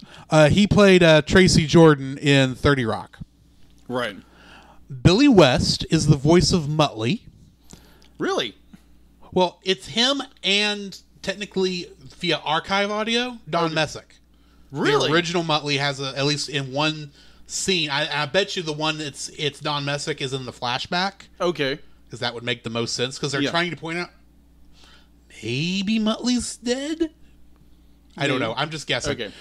He played Tracy Jordan in 30 Rock. Right. Billy West is the voice of Muttley. Really? Well, it's him and technically via archive audio, Don Messick. Really? The original Muttley has at least in one scene. I bet you the one it's Don Messick is in the flashback. Okay. Because that would make the most sense. Because they're Yeah. trying to point out maybe Muttley's dead. I don't know. I'm just guessing. Okay.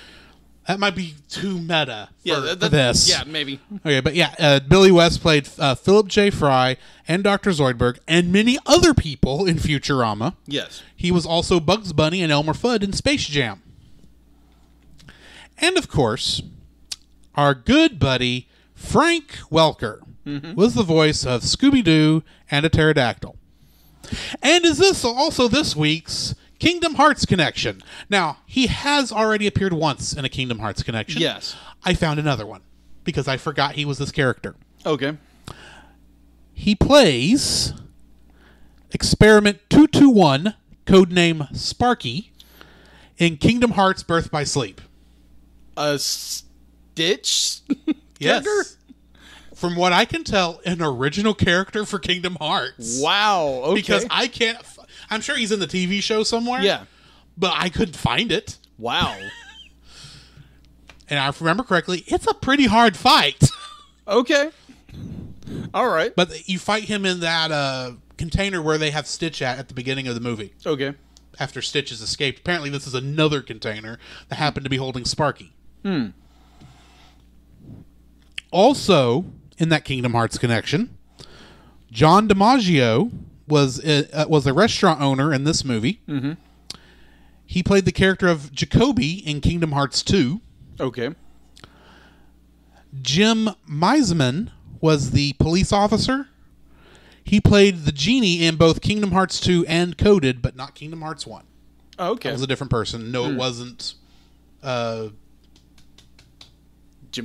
That might be too meta for for this. Yeah, maybe. Okay, but yeah, Billy West played Philip J. Fry and Dr. Zoidberg and many other people in Futurama. Yes. He was also Bugs Bunny and Elmer Fudd in Space Jam. And, of course, our good buddy Frank Welker was the voice of Scooby-Doo and a pterodactyl. And is this also this week's Kingdom Hearts connection? Now, he has already appeared once in a Kingdom Hearts connection. Yes. I found another one because I forgot he was this character. Okay. He plays Experiment 221, codename Sparky, in Kingdom Hearts Birth by Sleep. A Stitch Yes. character? From what I can tell, an original character for Kingdom Hearts. Wow. Okay. Because I can't... I'm sure he's in the TV show somewhere. Yeah. But I couldn't find it. Wow. And I remember correctly, it's a pretty hard fight. Okay. All right. But you fight him in that container where they have Stitch at the beginning of the movie. Okay. After Stitch has escaped. Apparently this is another container that happened to be holding Sparky. Also, in that Kingdom Hearts connection, John DiMaggio was a restaurant owner in this movie. He played the character of Jacoby in Kingdom Hearts 2. Okay. Jim Meisman was the police officer. He played the genie in both Kingdom Hearts 2 and Coded, but not Kingdom Hearts 1. Okay. That was a different person. No, it wasn't. Jim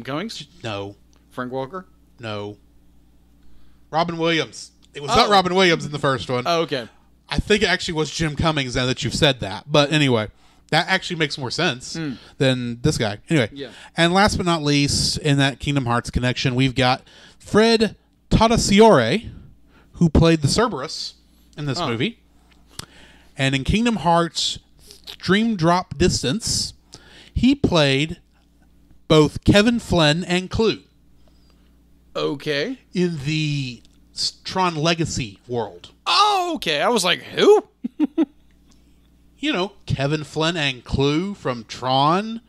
Cummings? No. Frank Walker? No. Robin Williams. It was not Robin Williams in the first one. Oh, okay. I think it actually was Jim Cummings now that you've said that. But anyway, that actually makes more sense than this guy. Anyway. Yeah. And last but not least, in that Kingdom Hearts connection, we've got Fred Tatasciore, who played the Cerberus in this movie. And in Kingdom Hearts Dream Drop Distance, he played both Kevin Flynn and Clue. Okay. In the Tron Legacy world. Oh, okay. I was like, who? You know, Kevin Flynn and Clue from Tron.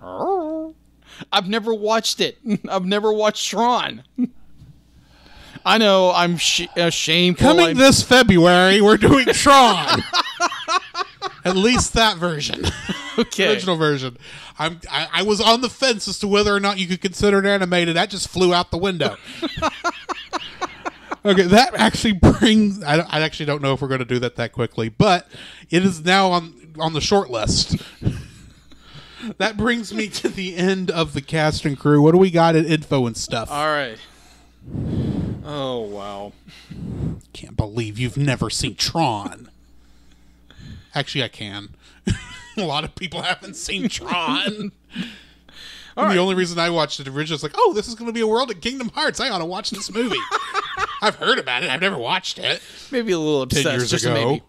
I've never watched it. I've never watched Tron. I know, I'm ashamed. Coming this February, we're doing Tron. At least that version. Okay. Original version. I was on the fence as to whether or not you could consider it animated. That just flew out the window. Okay, that actually brings... I actually don't know if we're going to do that quickly, but it is now on the short list. That brings me to the end of the cast and crew. What do we got in info and stuff? All right. Oh, wow. Can't believe you've never seen Tron. Actually, I can. A lot of people haven't seen Tron. The only reason I watched it originally was like, oh, this is going to be a world of Kingdom Hearts. I ought to watch this movie. I've heard about it. I've never watched it. Maybe a little obsessed. 10 years just ago. Maybe.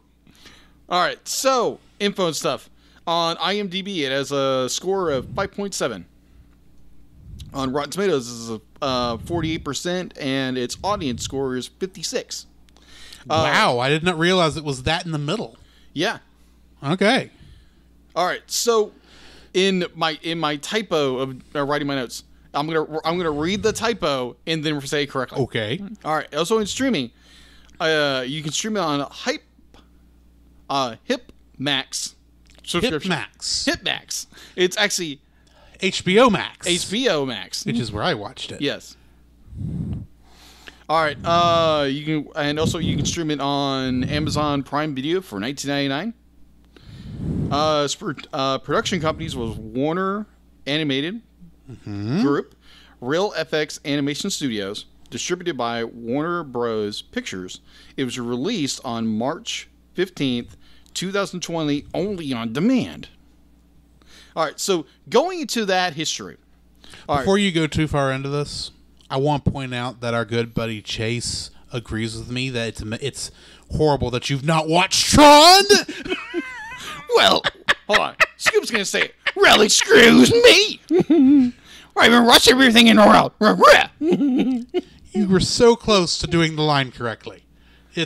All right. So, info and stuff. On IMDb, it has a score of 5.7. On Rotten Tomatoes, this is 48%, and its audience score is 56. Wow, I did not realize it was that in the middle. Yeah. Okay. All right. So, in my typo of writing my notes, I'm gonna read the typo and then say it correctly. Okay. All right. Also in streaming, you can stream it on Hip Max subscription. Hip Max. It's actually HBO Max. HBO Max, which is where I watched it. Yes. All right. You can stream it on Amazon Prime Video for $19.99. Production companies was Warner Animated Group, Real FX Animation Studios, distributed by Warner Bros. Pictures. It was released on March 15th, 2020, only on demand. All right, so going into that history. Before you go too far into this, I want to point out that our good buddy Chase agrees with me that it's horrible that you've not watched Tron. Well, hold on. Scoob's going to say, really screws me. I even watched everything in a row. You were so close to doing the line correctly. I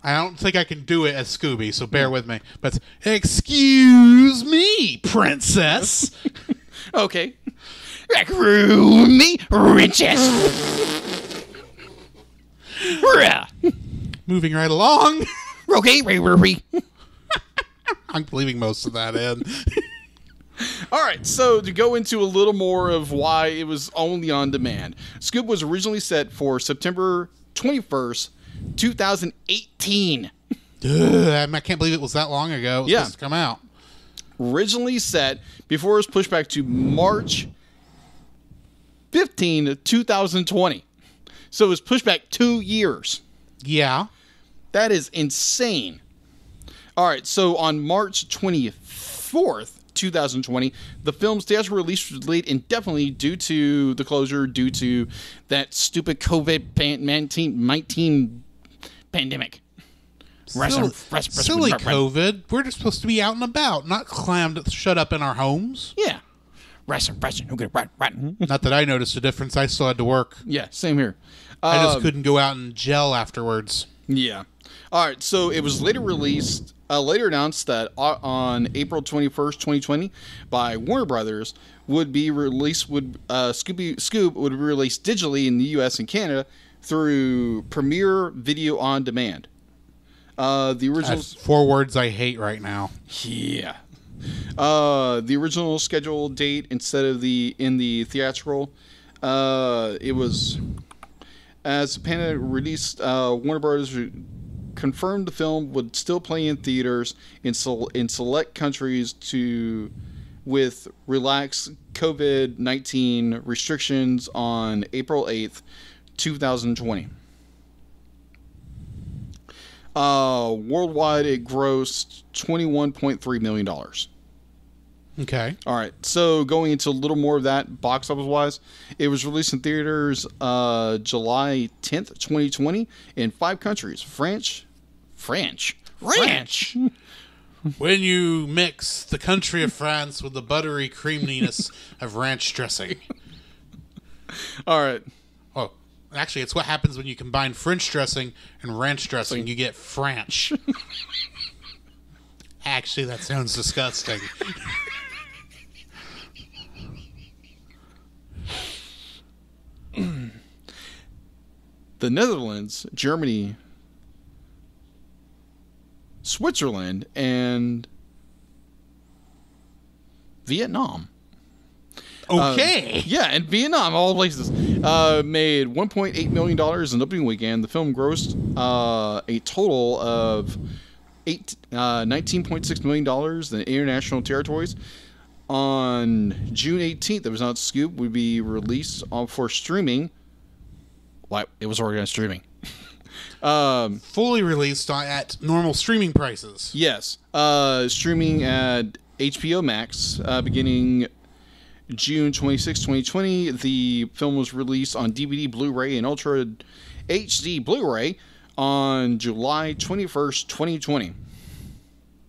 don't think I can do it as Scooby, so bear with me. But excuse me, princess. Okay. Screw me, princess. Moving right along. Okay, I'm leaving most of that in. All right, so to go into a little more of why it was only on demand. Scoob was originally set for September 21st, 2018. I can't believe it was that long ago. It was supposed to come out. Originally set before it was pushed back to March 15, 2020. So it was pushed back 2 years. Yeah. That is insane. All right, so on March 24th, 2020, the film's theatrical release was delayed indefinitely due to the closure, due to that stupid COVID-19 pandemic. Silly COVID. We're just supposed to be out and about, not shut up in our homes. Yeah. Not that I noticed a difference. I still had to work. Yeah, same here. I just couldn't go out and gel afterwards. Yeah. All right, so it was later announced that on April 21st, 2020, by Warner Brothers, Scoob would be released digitally in the U.S. and Canada through Premiere Video on Demand. The original... That's 4 words I hate right now. Yeah. The original scheduled date instead of in the theatrical, it was... As the pandemic released, Warner Bros. Confirmed the film would still play in theaters in select countries with relaxed COVID-19 restrictions on April 8th, 2020. Worldwide, it grossed $21.3 million. Okay. All right. So going into a little more of that box office wise, it was released in theaters July 10th, 2020 in 5 countries. French. When you mix the country of France with the buttery creaminess of ranch dressing. All right. Oh, actually, it's what happens when you combine French dressing and ranch dressing. You get French. Actually, that sounds disgusting. The Netherlands, Germany, Switzerland, and Vietnam. Okay. And Vietnam, all places. Made $1.8 million in opening weekend. The film grossed a total of $19.6 million in international territories. On June 18th, it was on Scoob, would be released for streaming. Well, it was already on streaming. Fully released at normal streaming prices. Yes. Streaming at HBO Max beginning June 26, 2020. The film was released on DVD, Blu-ray, and Ultra HD Blu-ray on July 21st, 2020.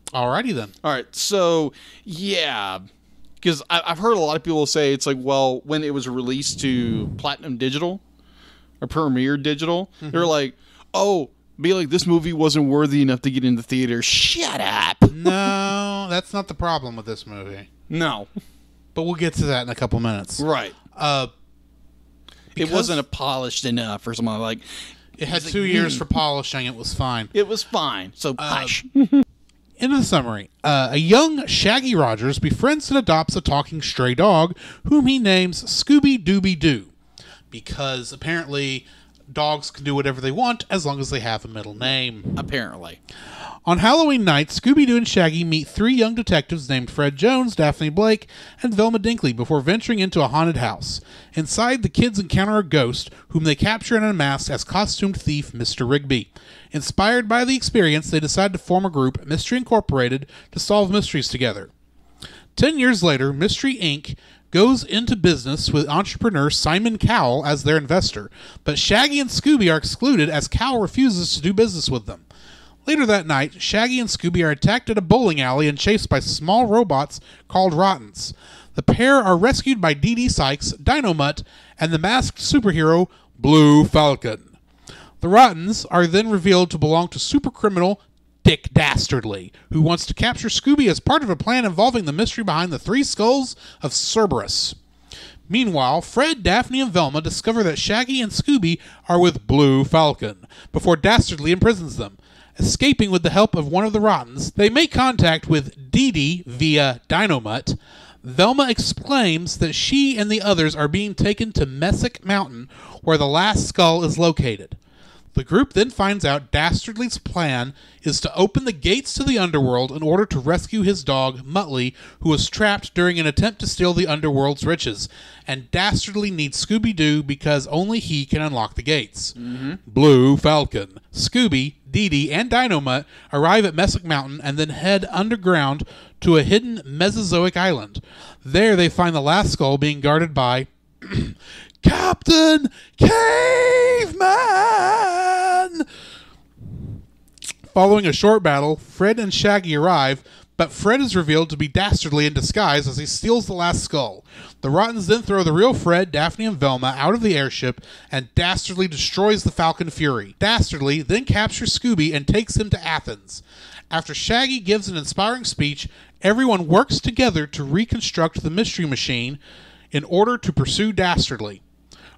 Alrighty then. All right. So, yeah. Because I've heard a lot of people say it's like, well, when it was released to Platinum Digital or Premiere Digital, they're like, oh, this movie wasn't worthy enough to get into theaters. Shut up. No, that's not the problem with this movie. No. But we'll get to that in a couple minutes. Right. It wasn't polished enough or something like. It had 2 years for polishing. It was fine. It was fine. So, hush. In the summary, a young Shaggy Rogers befriends and adopts a talking stray dog whom he names Scooby Dooby Doo. Because apparently dogs can do whatever they want as long as they have a middle name. Apparently. On Halloween night, Scooby-Doo and Shaggy meet 3 young detectives named Fred Jones, Daphne Blake, and Velma Dinkley before venturing into a haunted house. Inside, the kids encounter a ghost, whom they capture and unmask as costumed thief Mr. Rigby. Inspired by the experience, they decide to form a group, Mystery Incorporated, to solve mysteries together. 10 years later, Mystery Inc. goes into business with entrepreneur Simon Cowell as their investor, but Shaggy and Scooby are excluded as Cowell refuses to do business with them. Later that night, Shaggy and Scooby are attacked at a bowling alley and chased by small robots called Rottens. The pair are rescued by Dee Dee Sykes, Dino-Mutt, and the masked superhero Blue Falcon. The Rottens are then revealed to belong to supercriminal Dick Dastardly, who wants to capture Scooby as part of a plan involving the mystery behind the 3 skulls of Cerberus. Meanwhile, Fred, Daphne, and Velma discover that Shaggy and Scooby are with Blue Falcon, before Dastardly imprisons them. Escaping with the help of one of the Rottens, they make contact with Dee Dee via Dino-Mutt. Velma explains that she and the others are being taken to Messick Mountain, where the last skull is located. The group then finds out Dastardly's plan is to open the gates to the underworld in order to rescue his dog, Muttley, who was trapped during an attempt to steal the underworld's riches, and Dastardly needs Scooby-Doo because only he can unlock the gates. Blue Falcon, Scooby, Dee Dee, and Dino-Mutt arrive at Messick Mountain and then head underground to a hidden Mesozoic island. There they find the last skull being guarded by Captain Caveman! Following a short battle, Fred and Shaggy arrive, but Fred is revealed to be Dastardly in disguise as he steals the last skull. The Rottens then throw the real Fred, Daphne, and Velma out of the airship, and Dastardly destroys the Falcon Fury. Dastardly then captures Scooby and takes him to Athens. After Shaggy gives an inspiring speech, everyone works together to reconstruct the Mystery Machine in order to pursue Dastardly.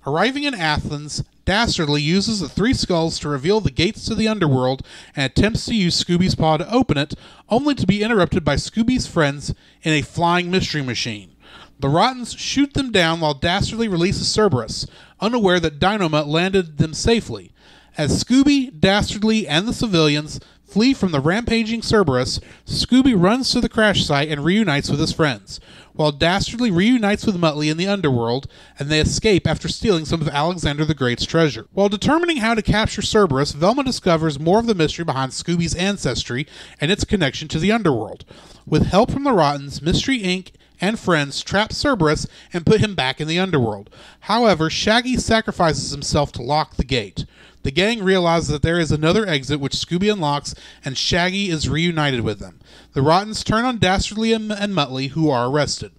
Arriving in Athens, Dastardly uses the three skulls to reveal the gates to the underworld and attempts to use Scooby's paw to open it, only to be interrupted by Scooby's friends in a flying mystery machine. The Rottens shoot them down while Dastardly releases Cerberus, unaware that Dynamite landed them safely. As Scooby, Dastardly, and the civilians flee from the rampaging Cerberus, Scooby runs to the crash site and reunites with his friends, while Dastardly reunites with Muttley in the underworld, and they escape after stealing some of Alexander the Great's treasure. While determining how to capture Cerberus, Velma discovers more of the mystery behind Scooby's ancestry and its connection to the underworld. With help from the Rottens, Mystery Inc. and friends trap Cerberus and put him back in the underworld. However, Shaggy sacrifices himself to lock the gate. The gang realizes that there is another exit which Scooby unlocks, and Shaggy is reunited with them. The Rottens turn on Dastardly and Muttley, who are arrested.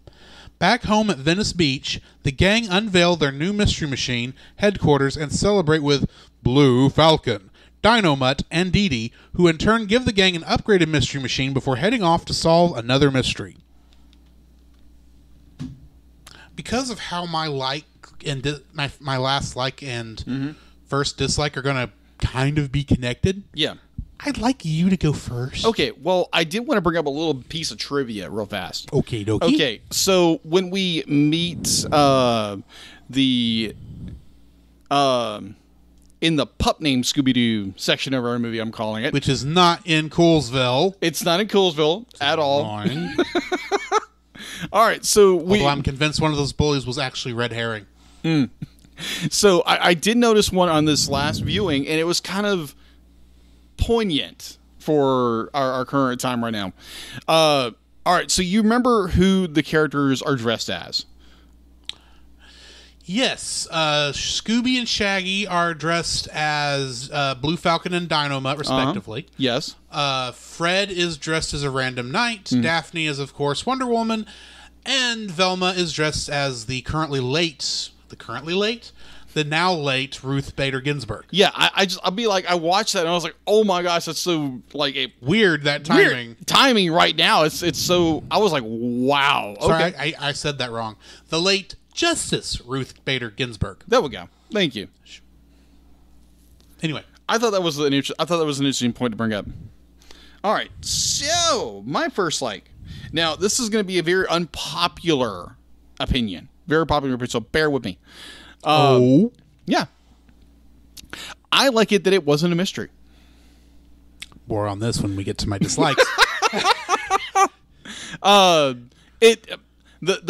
Back home at Venice Beach, the gang unveil their new mystery machine headquarters and celebrate with Blue Falcon, Dynamite, and Dee Dee, who in turn give the gang an upgraded mystery machine before heading off to solve another mystery. Because of how my like and my last like and first dislike are going to kind of be connected. Yeah. I'd like you to go first. Okay, well, I did want to bring up a little piece of trivia real fast. Okay, dokie. Okay, so when we meet in the pup named Scooby-Doo section of our movie, I'm calling it. Which is not in Coolsville. It's not in Coolsville at all. Fine. All right, so Although I'm convinced one of those bullies was actually Red Herring. So I did notice one on this last viewing, and it was kind of poignant for our current time right now. All right, so you remember who the characters are dressed as? Yes, Scooby and Shaggy are dressed as Blue Falcon and Dynamite, respectively. Yes. Fred is dressed as a random knight. Daphne is, of course, Wonder Woman. And Velma is dressed as the now late Ruth Bader Ginsburg. Yeah, I'll be like, I watched that and I was like, oh my gosh, that's so like a weird that timing. Weird timing right now. It's so, I was like, wow. Sorry, okay. I said that wrong. The late Justice Ruth Bader Ginsburg. There we go. Thank you. Anyway, I thought that was an interesting point to bring up. All right, so my first like. Now, this is going to be a very unpopular opinion. Very popular opinion, so bear with me. Yeah. I like it that it wasn't a mystery. More on this when we get to my dislikes. The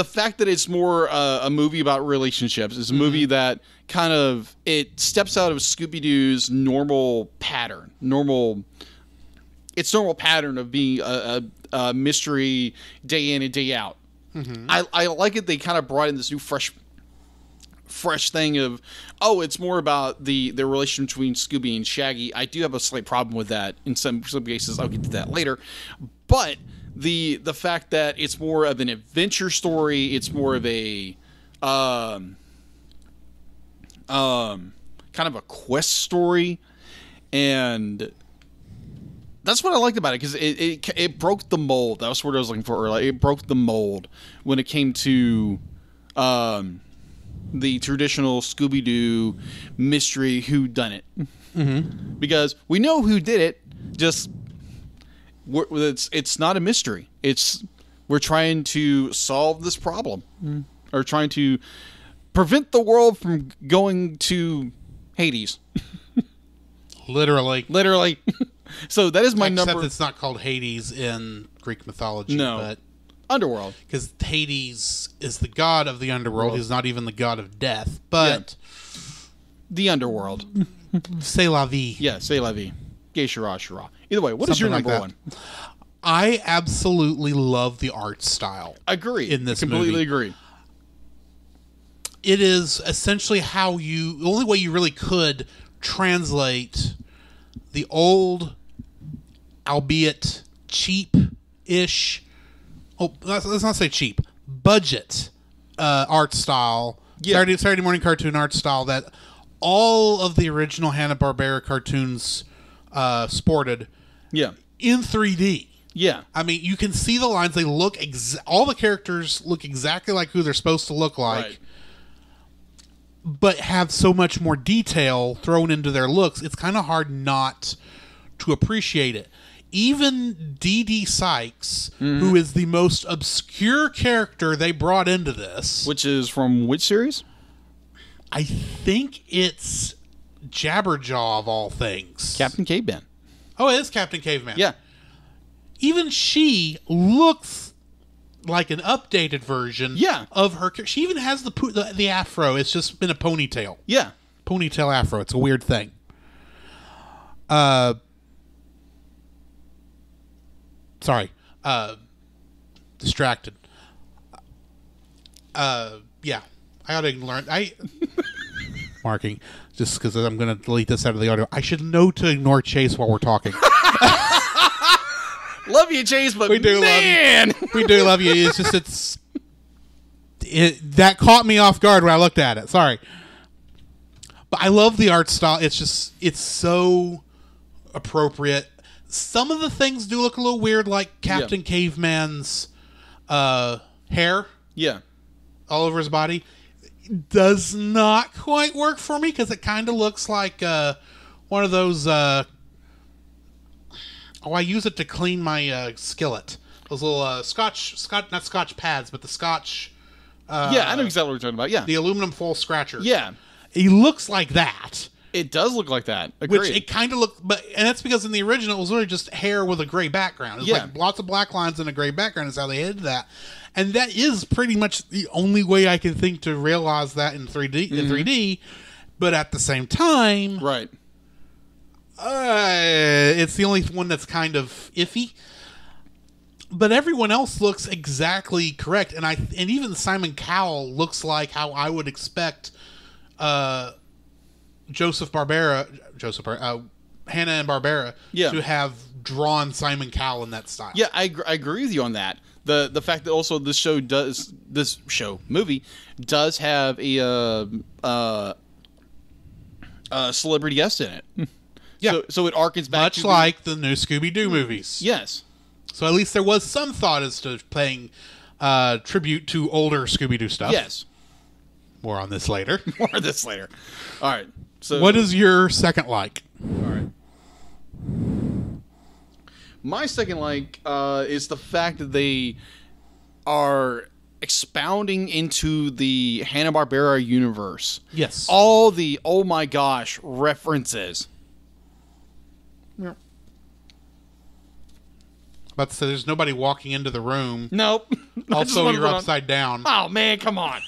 fact that it's more a movie about relationships is a movie that kind of, it steps out of Scooby-Doo's normal pattern. Its normal pattern of being a mystery day in and day out. I like it. They kind of brought in this new fresh thing of, it's more about the relation between Scooby and Shaggy. I do have a slight problem with that in some cases. I'll get to that later. But the fact that it's more of an adventure story, it's more of a kind of a quest story, and that's what I liked about it, because it broke the mold. That was what I was looking for earlier. It broke the mold when it came to the traditional Scooby-Doo mystery whodunit. Because we know who did it, just it's not a mystery. We're trying to solve this problem, or trying to prevent the world from going to Hades. Literally. So that is my number. Except it's not called Hades in Greek mythology. No. But underworld. Because Hades is the god of the underworld. He's not even the god of death. But the underworld. C'est la vie. Yeah, c'est la vie. Gay shara shara. Either way, what is your number one? I absolutely love the art style. Agree. In this completely movie. agree. It is essentially the only way you really could translate the old, albeit cheap-ish, let's not say cheap, budget art style, Saturday morning cartoon art style that all of the original Hanna-Barbera cartoons sported in 3D. Yeah. I mean, you can see the lines. They look all the characters look exactly like who they're supposed to look like. Right. but have so much more detail thrown into their looks, it's kind of hard not to appreciate it. Even Dee Sykes, who is the most obscure character they brought into this. Which is from which series? I think it's Jabberjaw of all things. Captain Caveman. Oh, it is Captain Caveman. Yeah. Even she looks like an updated version of her. She even has the afro. It's just been a ponytail. Yeah. Ponytail afro. It's a weird thing. Sorry. Distracted. Yeah. I ought to learn. Marking. Just because I'm going to delete this out of the audio. I should know to ignore Chase while we're talking. Love you, Chase, but we do man! love you. We do love you. It's just, that caught me off guard when I looked at it. Sorry. But I love the art style. It's so appropriate. Some of the things do look a little weird, like Captain Caveman's hair. Yeah. All over his body. Does not quite work for me because it kind of looks like one of those. I use it to clean my skillet. Those little not Scotch pads, but the Scotch. Yeah, I know exactly what you're talking about. Yeah, the aluminum foil scratchers. Yeah, he looks like that. It does look like that. Agreed. Which it kind of looked, and that's because in the original it was literally just hair with a gray background. It was like lots of black lines and a gray background is how they did that. And that is pretty much the only way I can think to realize that in 3D. In 3D, but at the same time, right? It's the only one that's kind of iffy. But everyone else looks exactly correct, and even Simon Cowell looks like how I would expect Hanna and Barbera to have drawn Simon Cowell in that style. Yeah, I agree with you on that. The fact that also this movie does have a celebrity guest in it. Yeah. So it harkens back much like the new Scooby-Doo movies. Yes. So at least there was some thought as to paying tribute to older Scooby-Doo stuff. Yes. More on this later. All right. So what is your second like? All right. My second like is the fact that they are expounding into the Hanna-Barbera universe. Yes. All the oh my gosh references. Yeah. About to say, there's nobody walking into the room. Nope. Also, you're upside down. Oh man, come on.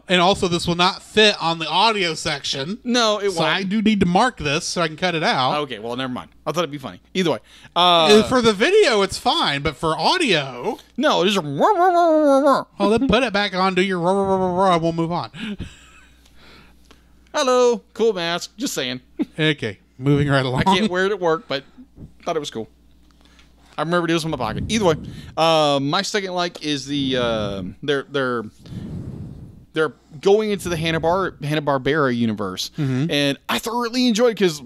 And also, this will not fit on the audio section. No, it won't. So I do need to mark this so I can cut it out. Okay, well, never mind. I thought it'd be funny. Either way. For the video, it's fine, but for audio... No, it's just... Oh, then put it back on, do your and we'll move on. Hello, cool mask. Just saying. Okay, moving right along. I can't wear it at work, but thought it was cool. I remember it was in my pocket. Either way, my second like is the they're going into the Hanna-Barbera universe, and I thoroughly enjoyed it because,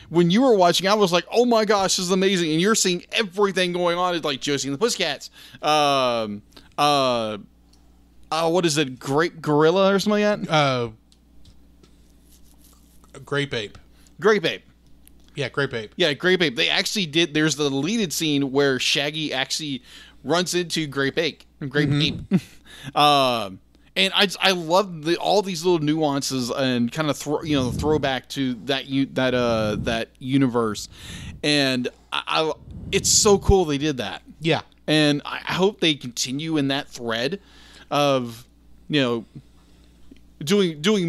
when you were watching, I was like, "Oh my gosh, this is amazing!" And you're seeing everything going on. It's like Josie and the Pussycats. What is it? Great Gorilla or something like that? Grape Ape. Grape Ape. Yeah, Grape Ape. Yeah, Grape Ape. They actually did. There's the deleted scene where Shaggy actually runs into Grape Ape. Ape. And I love all these little nuances and kind of throwback to that universe, and it's so cool they did that. Yeah, and I hope they continue in that thread of doing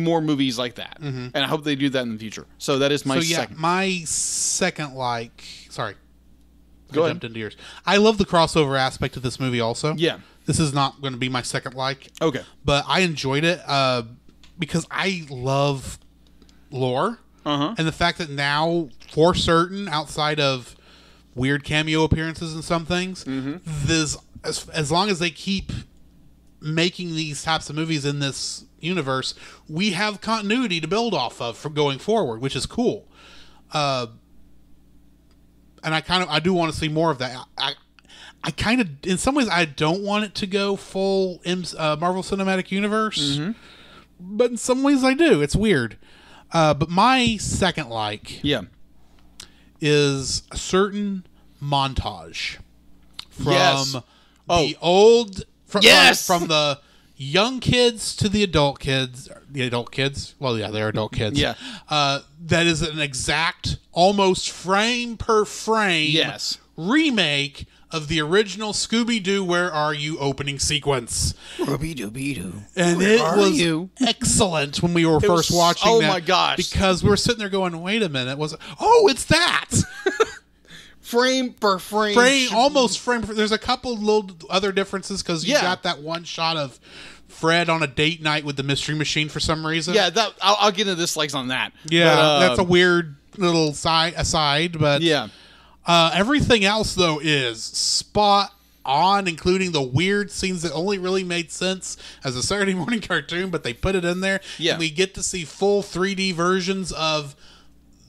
more movies like that, and I hope they do that in the future. So that is my second. My second sorry, Go ahead. Jumped into yours. I love the crossover aspect of this movie also. Yeah. This is not going to be my second like. Okay. But I enjoyed it because I love lore. And the fact that now, for certain, outside of weird cameo appearances and some things, this, as long as they keep making these types of movies in this universe, we have continuity to build off of from going forward, which is cool. And I do want to see more of that. I kind of, in some ways, I don't want it to go full Marvel Cinematic Universe, but in some ways I do. It's weird. But my second like is a certain montage from the old from the young kids to the adult kids. Well, yeah, they're adult kids. Yeah. That is an exact, almost frame per frame remake of the original Scooby-Doo Where Are You opening sequence. Scooby-Doo. And it was excellent when we were first watching that. Oh my gosh. Because we were sitting there going, wait a minute, it's that! Frame per frame. Almost frame per frame. There's a couple little other differences because you got that one shot of Fred on a date night with the Mystery Machine for some reason. Yeah, I'll get into dislikes on that. Yeah, but, that's a weird little aside, but everything else though is spot on, including the weird scenes that only really made sense as a Saturday morning cartoon, but they put it in there. Yeah, and we get to see full 3D versions of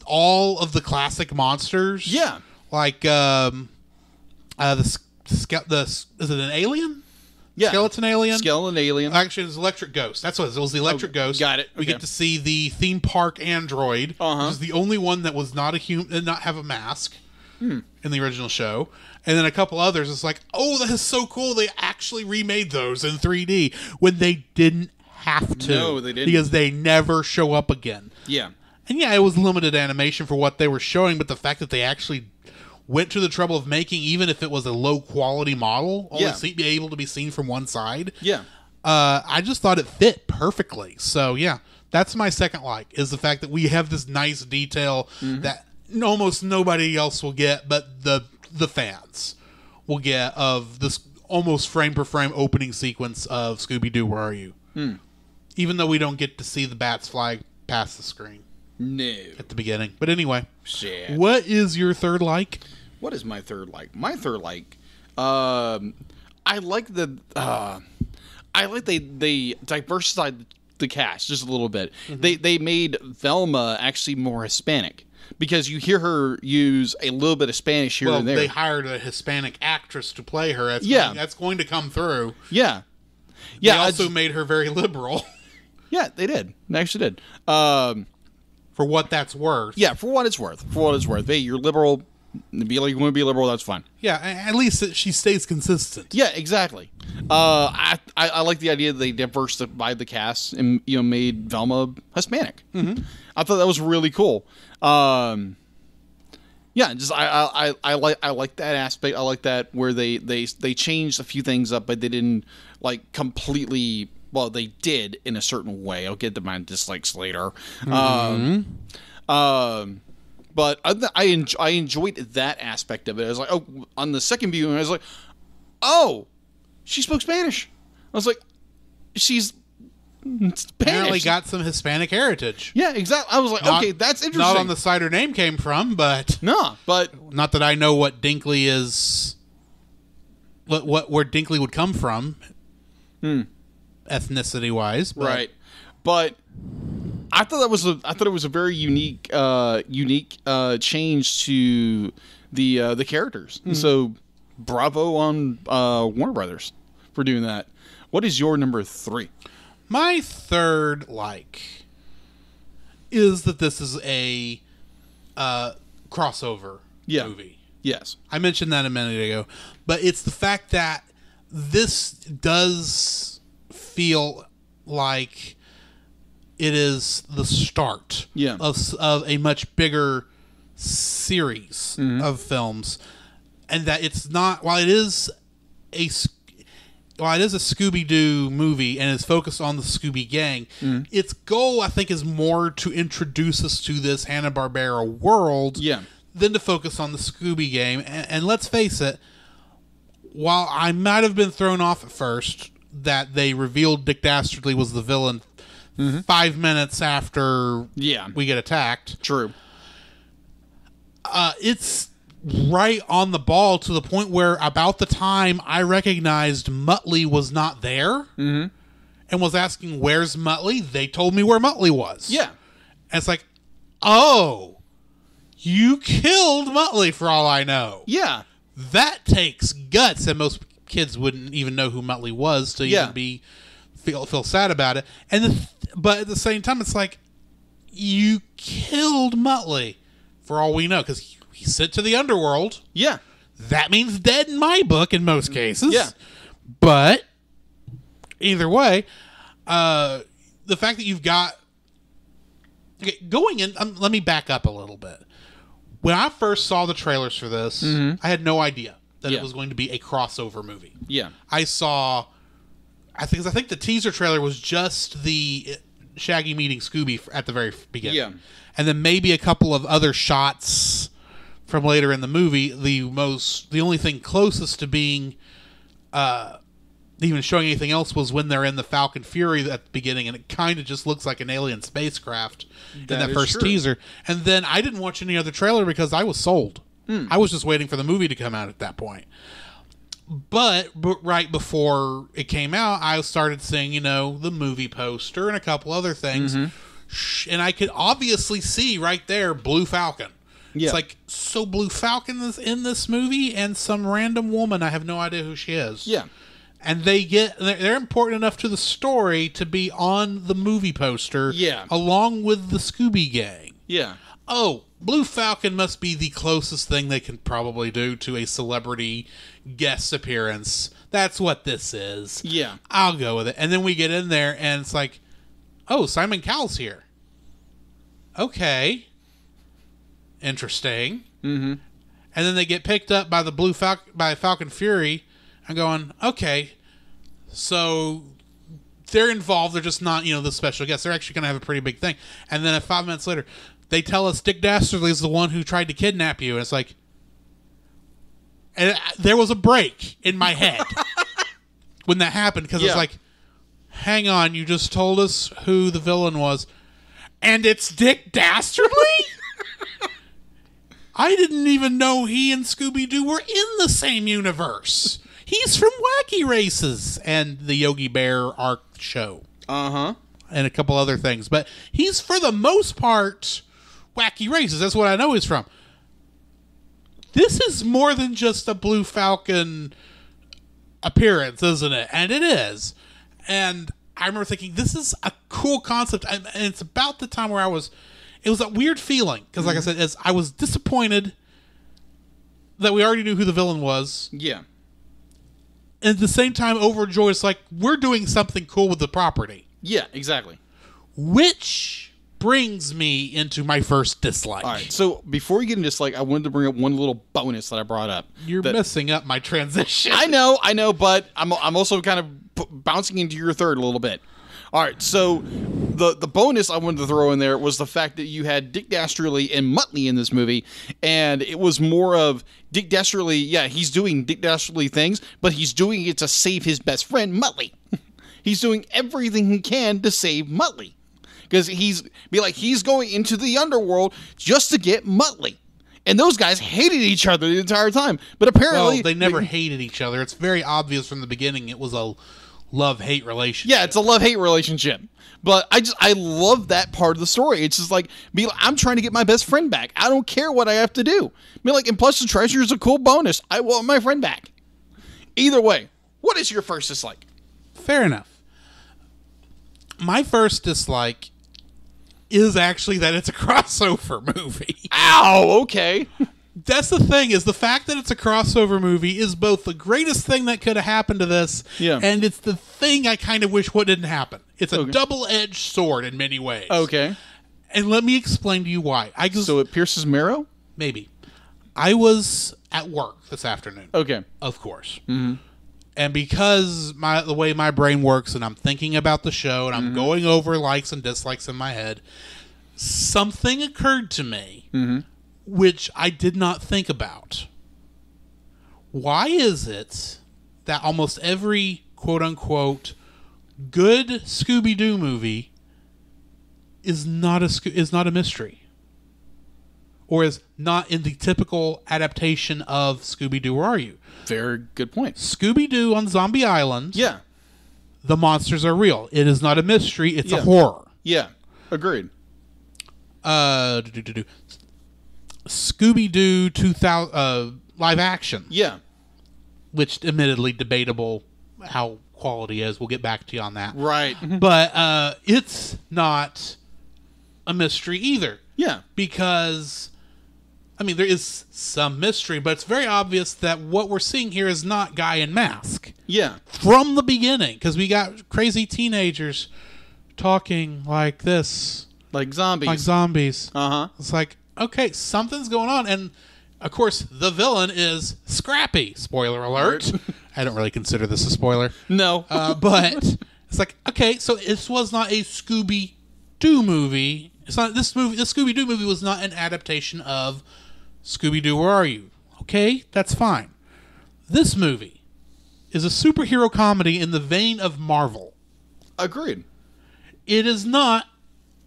all of the classic monsters. Yeah, like is it an alien? Yeah. Skeleton alien. Actually, it was Electric Ghost. That's what it was. It was the Electric Ghost. Got it. We get to see the theme park android, which is the only one that was not a human, did not have a mask in the original show. And then a couple others. It's like, oh, that is so cool. They actually remade those in 3D when they didn't have to. No, they didn't. Because they never show up again. Yeah. And yeah, it was limited animation for what they were showing, but the fact that they actually went to the trouble of making, even if it was a low quality model, only be able to be seen from one side. Yeah. I just thought it fit perfectly. So yeah, that's my second like, is the fact that we have this nice detail that almost nobody else will get, but the fans will get, of this almost frame per frame opening sequence of Scooby-Doo, Where Are You? Even though we don't get to see the bats fly past the screen. No. At the beginning. But anyway. Shit. What is your third like? What is my third like? My third like, I like they diversified the cast just a little bit. They made Velma actually more Hispanic, because you hear her use a little bit of Spanish here and there. They hired a Hispanic actress to play her. That's going to come through. Yeah. They also made her very liberal. Yeah, they did. They actually did. For what that's worth. Yeah, for what it's worth. Hey, you're liberal. You want to be liberal, that's fine. Yeah, at least she stays consistent. Yeah, exactly. I like the idea that they diversified the cast and made Velma Hispanic. I thought that was really cool. Yeah, just I like that aspect. I like that where they changed a few things up, but they didn't like completely. Well, they did in a certain way. I'll get to my dislikes later. But I enjoyed that aspect of it. I was like, on the second viewing, I was like, she spoke Spanish. I was like, she's Spanish. Apparently got some Hispanic heritage. Yeah, exactly. I was like, okay, that's interesting. Not on the side her name came from, but not that I know what Dinkley is. Where Dinkley would come from, ethnicity wise, right? But I thought it was a very unique change to the characters. So bravo on Warner Brothers for doing that. What is your number 3? My third like is that this is a crossover movie. Yes, I mentioned that a minute ago, but it's the fact that this does feel like it is the start of a much bigger series of films, and that it's not, while it is a Scooby-Doo movie and is focused on the Scooby Gang, its goal, I think, is more to introduce us to this Hanna-Barbera world than to focus on the Scooby Gang. And let's face it, while I might have been thrown off at first that they revealed Dick Dastardly was the villain 5 minutes after we get attacked. True. It's right on the ball to the point where about the time I recognized Muttley was not there and was asking, where's Muttley? They told me where Muttley was. Yeah. And it's like, oh, you killed Muttley for all I know. Yeah. That takes guts, and most kids wouldn't even know who Muttley was to even feel sad about it. And But at the same time, it's like, you killed Muttley, for all we know, because he's sent to the underworld. Yeah. That means dead in my book in most cases. Yeah. But either way, the fact that you've got... Okay, going in... let me back up a little bit. When I first saw the trailers for this, I had no idea that it was going to be a crossover movie. Yeah. I saw... I think the teaser trailer was just the Shaggy meeting Scooby at the very beginning. Yeah. And then maybe a couple of other shots from later in the movie. The only thing closest to being even showing anything else was when they're in the Falcon Fury at the beginning, and it kind of just looks like an alien spacecraft in that first teaser. And then I didn't watch any other trailer because I was sold. I was just waiting for the movie to come out at that point. But right before it came out, I started seeing, the movie poster and a couple other things. And I could obviously see right there Blue Falcon. Yeah. It's like, so Blue Falcon is in this movie, and some random woman, I have no idea who she is. Yeah. And they're important enough to the story to be on the movie poster. Yeah. Along with the Scooby Gang. Yeah. Oh, Blue Falcon must be the closest thing they can probably do to a celebrity guest appearance. That's what this is. Yeah. I'll go with it. And then we get in there, and it's like, oh, Simon Cowell's here. Okay. Interesting. Mm-hmm. And then they get picked up by by Falcon Fury. I'm going, okay. So they're involved. They're just not, the special guests. They're actually going to have a pretty big thing. And then 5 minutes later, they tell us Dick Dastardly is the one who tried to kidnap you. And it's like, and there was a break in my head when that happened. Because it's like, hang on, you just told us who the villain was. And it's Dick Dastardly? I didn't even know he and Scooby-Doo were in the same universe. He's from Wacky Races and the Yogi Bear Arc show. Uh-huh. And a couple other things. But he's, for the most part, Wacky Races. That's what I know he's from. This is more than just a Blue Falcon appearance, isn't it? And it is. And I remember thinking, this is a cool concept. And it's about the time where it was a weird feeling. Because like I said, I was disappointed that we already knew who the villain was. Yeah. And at the same time, overjoyed. It's like, we're doing something cool with the property. Yeah, exactly. Which brings me into my first dislike. All right, so before you get into dislike, I wanted to bring up one little bonus that I brought up. You're messing up my transition. I know, but I'm also kind of bouncing into your third a little bit. All right, so the bonus I wanted to throw in there was the fact that you had Dick Dastardly and Muttley in this movie, and it was more of Dick Dastardly, he's doing Dick Dastardly things, but he's doing it to save his best friend, Muttley. He's doing everything he can to save Muttley. Because he's going into the underworld just to get Muttley. And those guys hated each other the entire time. But apparently... Well, they never hated each other. It's very obvious from the beginning it was a love-hate relationship. Yeah, it's a love-hate relationship. But I love that part of the story. It's just like, I'm trying to get my best friend back. I don't care what I have to do. And plus the treasure is a cool bonus. I want my friend back. Either way, what is your first dislike? Fair enough. My first dislike is actually that it's a crossover movie. Ow, okay. That's the thing, is the fact that it's a crossover movie is both the greatest thing that could have happened to this, and it's the thing I kind of wish what didn't happen. It's a double-edged sword in many ways. Okay. And let me explain to you why. So it pierces marrow? Maybe. I was at work this afternoon. Okay. Of course. Mm-hmm. And because the way my brain works, and I'm thinking about the show, and I'm going over likes and dislikes in my head, something occurred to me, which I did not think about. Why is it that almost every quote-unquote good Scooby-Doo movie is not a mystery? Or is not in the typical adaptation of Scooby-Doo, Where Are You? Very good point. Scooby-Doo on Zombie Island. Yeah. The monsters are real. It is not a mystery. It's a horror. Yeah. Agreed. Scooby-Doo 2000 live action. Yeah. Which admittedly debatable how quality is. We'll get back to you on that. Right. But it's not a mystery either. Yeah. Because, I mean, there is some mystery, but it's very obvious that what we're seeing here is not Guy in Mask. Yeah. From the beginning, because we got crazy teenagers talking like this. Like zombies. Like zombies. Uh-huh. It's like, okay, something's going on. And, of course, the villain is Scrappy. Spoiler alert. I don't really consider this a spoiler. No. But it's like, okay, so this was not a Scooby-Doo movie. It's not this movie. The Scooby-Doo movie was not an adaptation of Scooby-Doo, Where Are You? Okay, that's fine. This movie is a superhero comedy in the vein of Marvel. Agreed. It is not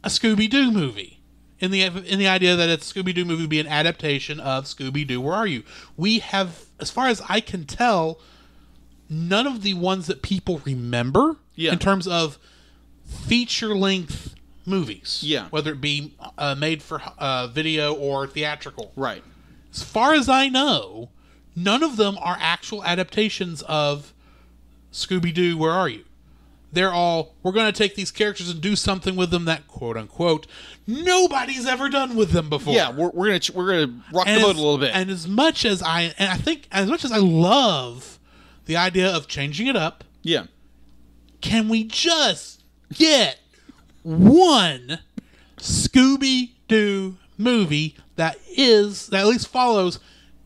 a Scooby-Doo movie. In the idea that a Scooby-Doo movie would be an adaptation of Scooby-Doo, Where Are You? We have, as far as I can tell, none of the ones that people remember in terms of feature-length movies. Yeah. Whether it be made for video or theatrical. Right. As far as I know, none of them are actual adaptations of Scooby-Doo, Where Are You? They're all, we're going to take these characters and do something with them that, quote unquote, nobody's ever done with them before. Yeah, we're gonna rock the boat a little bit. And as much as I love the idea of changing it up, yeah, can we just get one Scooby-Doo movie that at least follows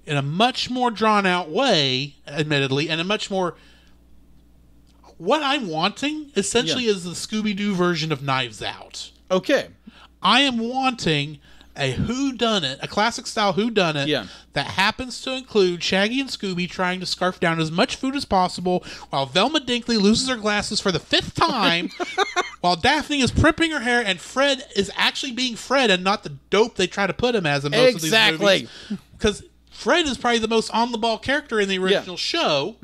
in a much more drawn out way, admittedly, and a much more. What I'm wanting, essentially, is the Scooby-Doo version of Knives Out. Okay. I am wanting a whodunit, a classic-style whodunit that happens to include Shaggy and Scooby trying to scarf down as much food as possible while Velma Dinkley loses her glasses for the 5th time, while Daphne is primping her hair and Fred is actually being Fred and not the dope they try to put him as in most of these movies. Because Fred is probably the most on-the-ball character in the original show,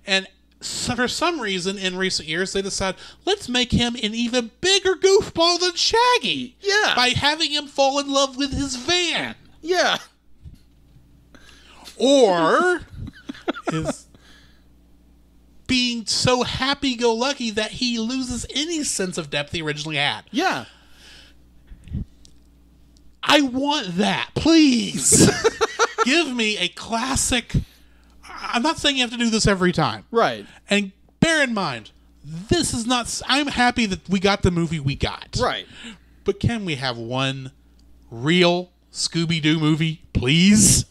and for some reason, in recent years, they decided, let's make him an even bigger goofball than Shaggy. Yeah. By having him fall in love with his van. Yeah. Or is being so happy-go-lucky that he loses any sense of depth he originally had. Yeah. I want that. Please. Give me a classic. I'm not saying you have to do this every time. Right. And bear in mind, this is not. I'm happy that we got the movie we got. Right. But can we have one real Scooby-Doo movie, please?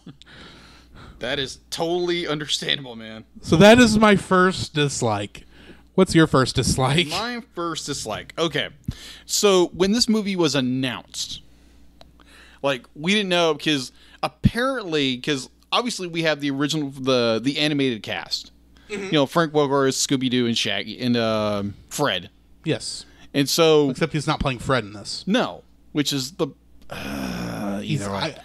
That is totally understandable, man. So that is my first dislike. What's your first dislike? My first dislike. Okay. So when this movie was announced, like, we didn't know because obviously we have the original, the animated cast. You know, Frank Welker is Scooby-Doo and Shaggy and Fred. Yes. And so, except he's not playing Fred in this. No, which is the either way.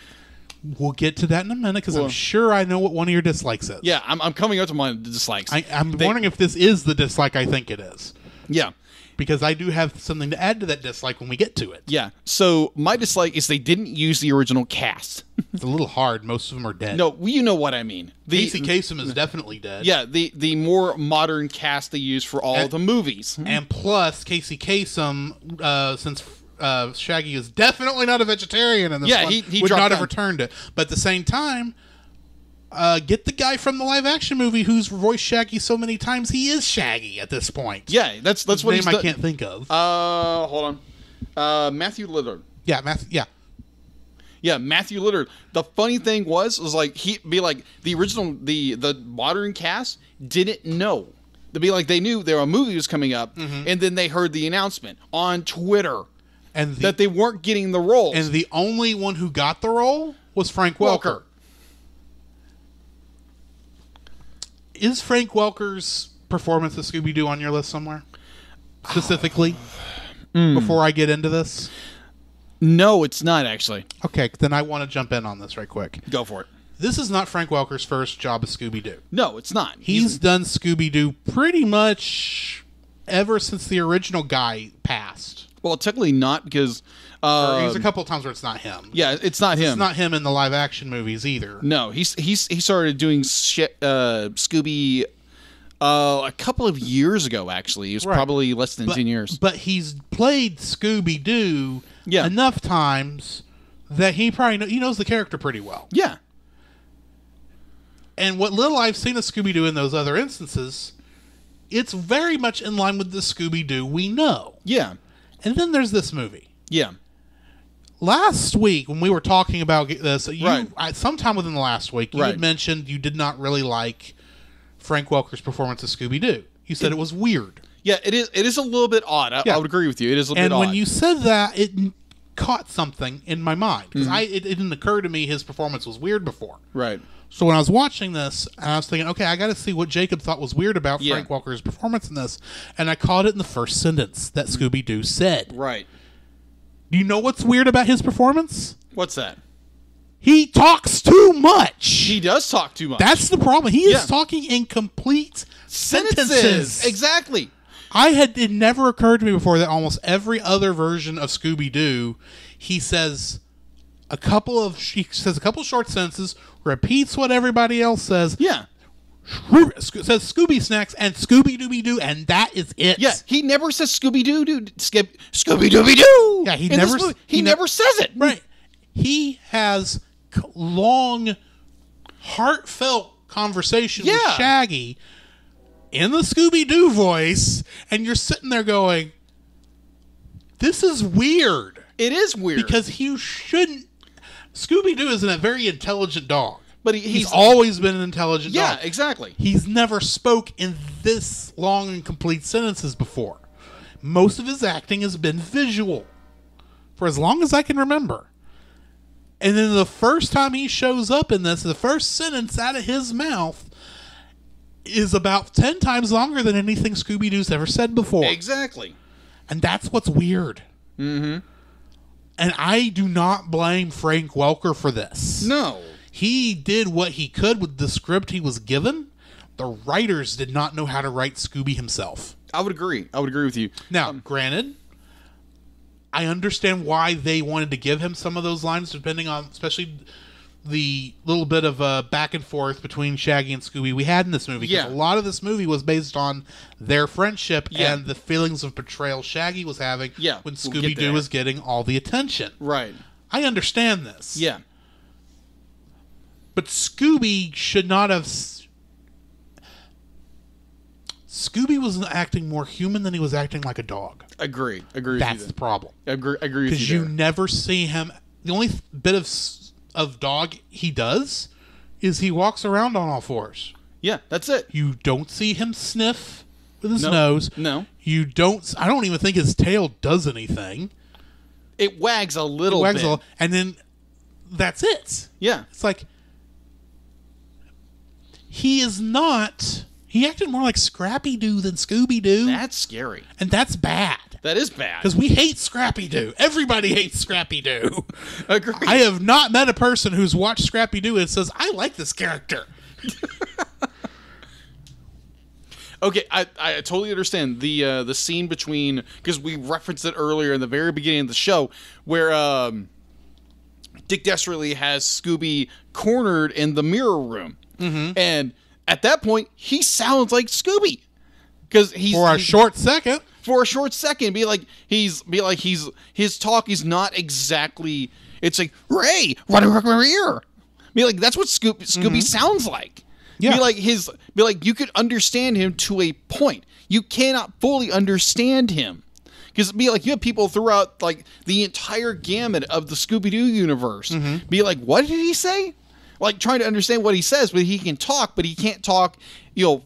We'll get to that in a minute because I'm sure I know what one of your dislikes is. Yeah, I'm coming up to my dislikes. I'm wondering if this is the dislike I think it is. Yeah. Because I do have something to add to that dislike when we get to it. Yeah. So my dislike is they didn't use the original cast. It's a little hard. Most of them are dead. No, you know what I mean. Casey Kasem is definitely dead. Yeah, the more modern cast they use for all of the movies. And plus, Casey Kasem, since Shaggy is definitely not a vegetarian in this one, he would not have down. returned it. But at the same time, get the guy from the live-action movie who's voiced Shaggy so many times. He is Shaggy at this point. Yeah, that's what his name I can't think of. Hold on. Matthew Lillard. Yeah, Matthew. Yeah, Matthew Lillard. The funny thing was like he'd be like the original, the modern cast didn't know. They'd be like they knew a movie was coming up, and then they heard the announcement on Twitter and that they weren't getting the roles. And the only one who got the role was Frank Welker. Is Frank Welker's performance of Scooby-Doo on your list somewhere? Specifically? Before I get into this? No, it's not actually. Okay, then I want to jump in on this right quick. Go for it. This is not Frank Welker's first job as Scooby-Doo. No, it's not. He's done Scooby-Doo pretty much ever since the original guy passed. Well, technically not because... there's a couple of times where it's not him. Yeah, it's not him. It's not him in the live-action movies either. No, he started doing Scooby A couple of years ago, actually. It was probably less than 10 years. But he's played Scooby-Doo Yeah. enough times that he probably he knows the character pretty well. Yeah. And what little I've seen of Scooby-Doo in those other instances, it's very much in line with the Scooby-Doo we know. Yeah. And then there's this movie. Yeah. Last week, when we were talking about this, Right. Sometime within the last week, you Right. had mentioned you did not really like Frank Welker's performance of Scooby-Doo. You said it was weird. Yeah, it is a little bit odd. I would agree with you. It is a little bit odd. And when you said that, it caught something in my mind. Because it didn't occur to me his performance was weird before. Right. So when I was watching this, I was thinking, okay, I got to see what Jacob thought was weird about Yeah. Frank Welker's performance in this. And I caught it in the first sentence that Scooby-Doo said. Right. Do you know what's weird about his performance? What's that? He talks too much. He does talk too much. That's the problem. He is talking in complete sentences. Exactly. It never occurred to me before that almost every other version of Scooby-Doo, he says a couple short sentences, repeats what everybody else says. Yeah. Says Scooby Snacks and Scooby Dooby Doo, and that is it. Yeah, he never says Scooby Doo Doo Scooby Dooby Doo. Yeah, he never says it. Right. He has long, heartfelt conversation with Shaggy in the Scooby Doo voice, and you're sitting there going, "This is weird." It is weird because you shouldn't. Scooby Doo isn't a very intelligent dog. But he's always been an intelligent dog. Yeah, exactly. He's never spoke in this long and complete sentences before. Most of his acting has been visual for as long as I can remember. And then the first time he shows up in this, the first sentence out of his mouth is about 10 times longer than anything Scooby-Doo's ever said before. Exactly. And that's what's weird. Mm-hmm. And I do not blame Frank Welker for this. No. He did what he could with the script he was given. The writers did not know how to write Scooby himself. I would agree. I would agree with you. Now, granted, I understand why they wanted to give him some of those lines, depending on, especially the little bit of back and forth between Shaggy and Scooby we had in this movie. Yeah. A lot of this movie was based on their friendship and the feelings of betrayal Shaggy was having when Scooby-Doo was getting all the attention. Right. I understand this. Yeah. But Scooby should not have... Scooby was acting more human than he was acting like a dog. Agree with you. That's the problem. Agree with you. Because you never see him... The only bit of dog he does is he walks around on all fours. Yeah, that's it. You don't see him sniff with his nose. No. You don't... I don't even think his tail does anything. It wags a little bit. And then that's it. Yeah. It's like... He is not... He acted more like Scrappy-Doo than Scooby-Doo. That's scary. And that's bad. That is bad. Because we hate Scrappy-Doo. Everybody hates Scrappy-Doo. Agree. I have not met a person who's watched Scrappy-Doo and says, I like this character. Okay, I totally understand the scene between... Because we referenced it earlier in the very beginning of the show, where Dick Desperately has Scooby cornered in the mirror room. Mm-hmm. And at that point, he sounds like Scooby. Because For a short second, his talk is not exactly. It's like, Ray, run over here. Be like, that's what Scooby sounds like. Yeah. Be like, you could understand him to a point. You cannot fully understand him. Because you have people throughout like the entire gamut of the Scooby-Doo universe be like, what did he say? Like trying to understand what he says, but he can talk, but he can't talk,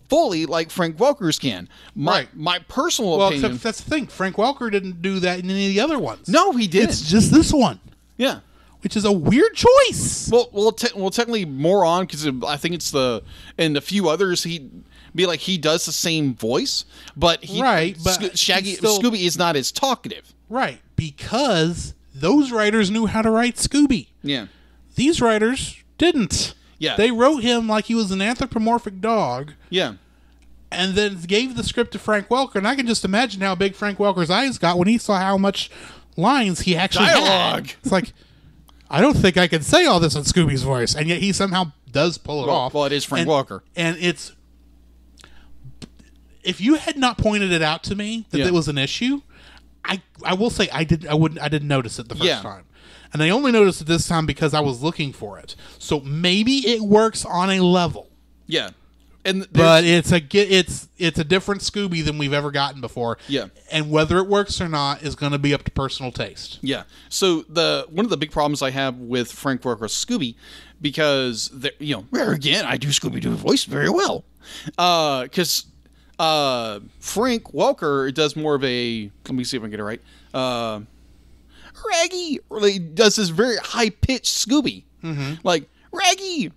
fully like Frank Welker's can. My personal opinion. Except that's the thing. Frank Welker didn't do that in any of the other ones. No, he didn't. It's just this one. Yeah. Which is a weird choice. Well, technically more on, because I think it's and a few others, he does the same voice, but Scooby is not as talkative. Right, because those writers knew how to write Scooby. Yeah. These writers didn't. Yeah. They wrote him like he was an anthropomorphic dog. Yeah. And then gave the script to Frank Welker, and I can just imagine how big Frank Welker's eyes got when he saw how much lines he actually Dialogue. had. It's like, I don't think I can say all this in Scooby's voice, and yet he somehow does pull it off. Well, it is Frank Welker. And it's if you had not pointed it out to me that it was an issue, I will say I didn't notice it the first time. And I only noticed it this time because I was looking for it. So maybe it works on a level. Yeah. But it's a different Scooby than we've ever gotten before. Yeah. And whether it works or not is going to be up to personal taste. Yeah. So one of the big problems I have with Frank Welker's Scooby, because there again I do Scooby-Doo voice very well, because Frank Welker does more of a, let me see if I can get it right. Raggy really does this very high pitched Scooby, like Raggy.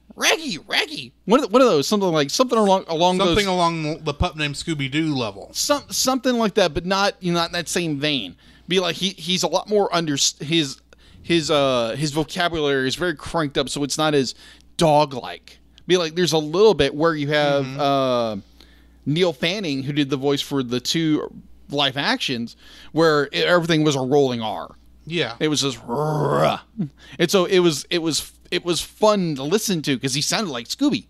One of those, something along the pup named Scooby-Doo level. Something like that, but not in that same vein. Be like he's a lot more his vocabulary is very cranked up, so it's not as dog-like. Be like there's a little bit where you have Neil Fanning, who did the voice for the 2 live actions, where everything was a rolling R. Yeah, it was just, and so it was fun to listen to because he sounded like Scooby.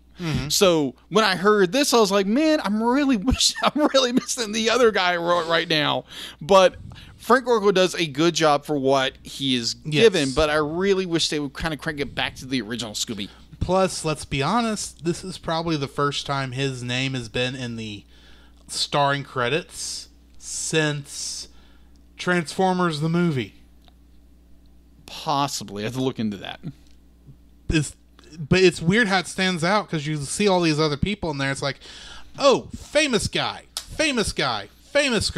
So when I heard this, I was like, man, I'm really missing the other guy right now. But Frank Welker does a good job for what he is given, but I really wish they would kind of crank it back to the original Scooby. Plus, let's be honest, this is probably the first time his name has been in the starring credits since Transformers the movie. Possibly. I have to look into that. But it's weird how it stands out because you see all these other people in there. It's like, oh, famous guy, famous girl, famous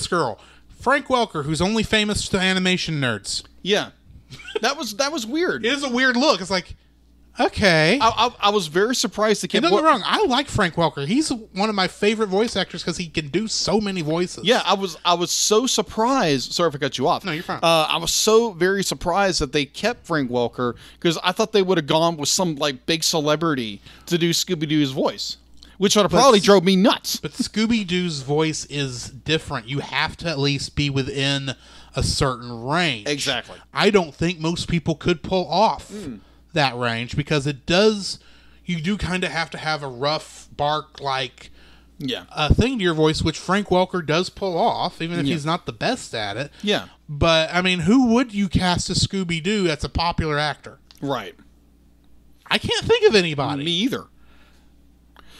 girl. Frank Welker, who's only famous to animation nerds. Yeah, that was weird. It is a weird look. It's like, okay. I was very surprised to keep. Don't get me wrong. I like Frank Welker. He's one of my favorite voice actors because he can do so many voices. Yeah, I was so surprised. Sorry if I cut you off. No, you're fine. I was so very surprised that they kept Frank Welker because I thought they would have gone with some like big celebrity to do Scooby-Doo's voice, which would have probably drove me nuts. But Scooby-Doo's voice is different. You have to at least be within a certain range. Exactly. I don't think most people could pull off that range because you do kind of have to have a rough bark like thing to your voice, which Frank Welker does pull off, even if he's not the best at it. Yeah. But, I mean, who would you cast as Scooby-Doo that's a popular actor? Right. I can't think of anybody. Me either.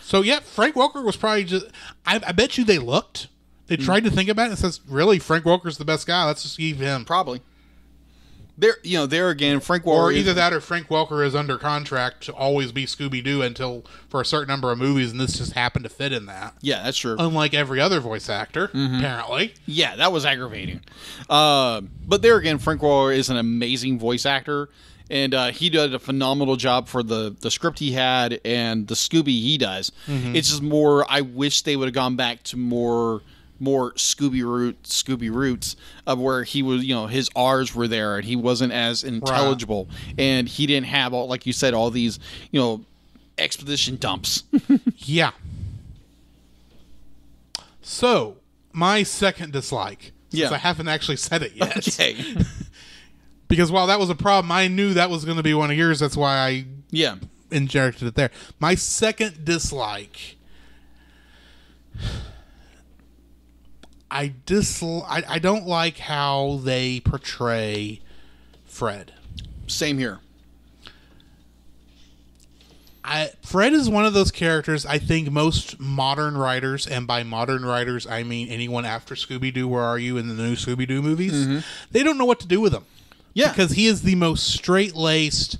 So, yeah, Frank Welker was probably just... I bet you they looked. They tried to think about it and says, really, Frank Welker's the best guy. Let's just give him. Probably. There again, Frank Welker... Or either that or Frank Welker is under contract to always be Scooby-Doo for a certain number of movies, and this just happened to fit in that. Yeah, that's true. Unlike every other voice actor, apparently. Yeah, that was aggravating. But there again, Frank Welker is an amazing voice actor, and he did a phenomenal job for the script he had and the Scooby he does. It's just more, I wish they would have gone back to more Scooby roots of where he was, his R's were there and he wasn't as intelligible, and he didn't have all, like you said, all these, exposition dumps. Yeah. So, my second dislike, since I haven't actually said it yet. Okay. Because while that was a problem, I knew that was going to be one of yours. That's why I injected it there. My second dislike, I don't like how they portray Fred. Same here. Fred is one of those characters I think most modern writers, and by modern writers I mean anyone after Scooby-Doo, Where Are You, in the new Scooby-Doo movies, they don't know what to do with him. Yeah. Because he is the most straight-laced,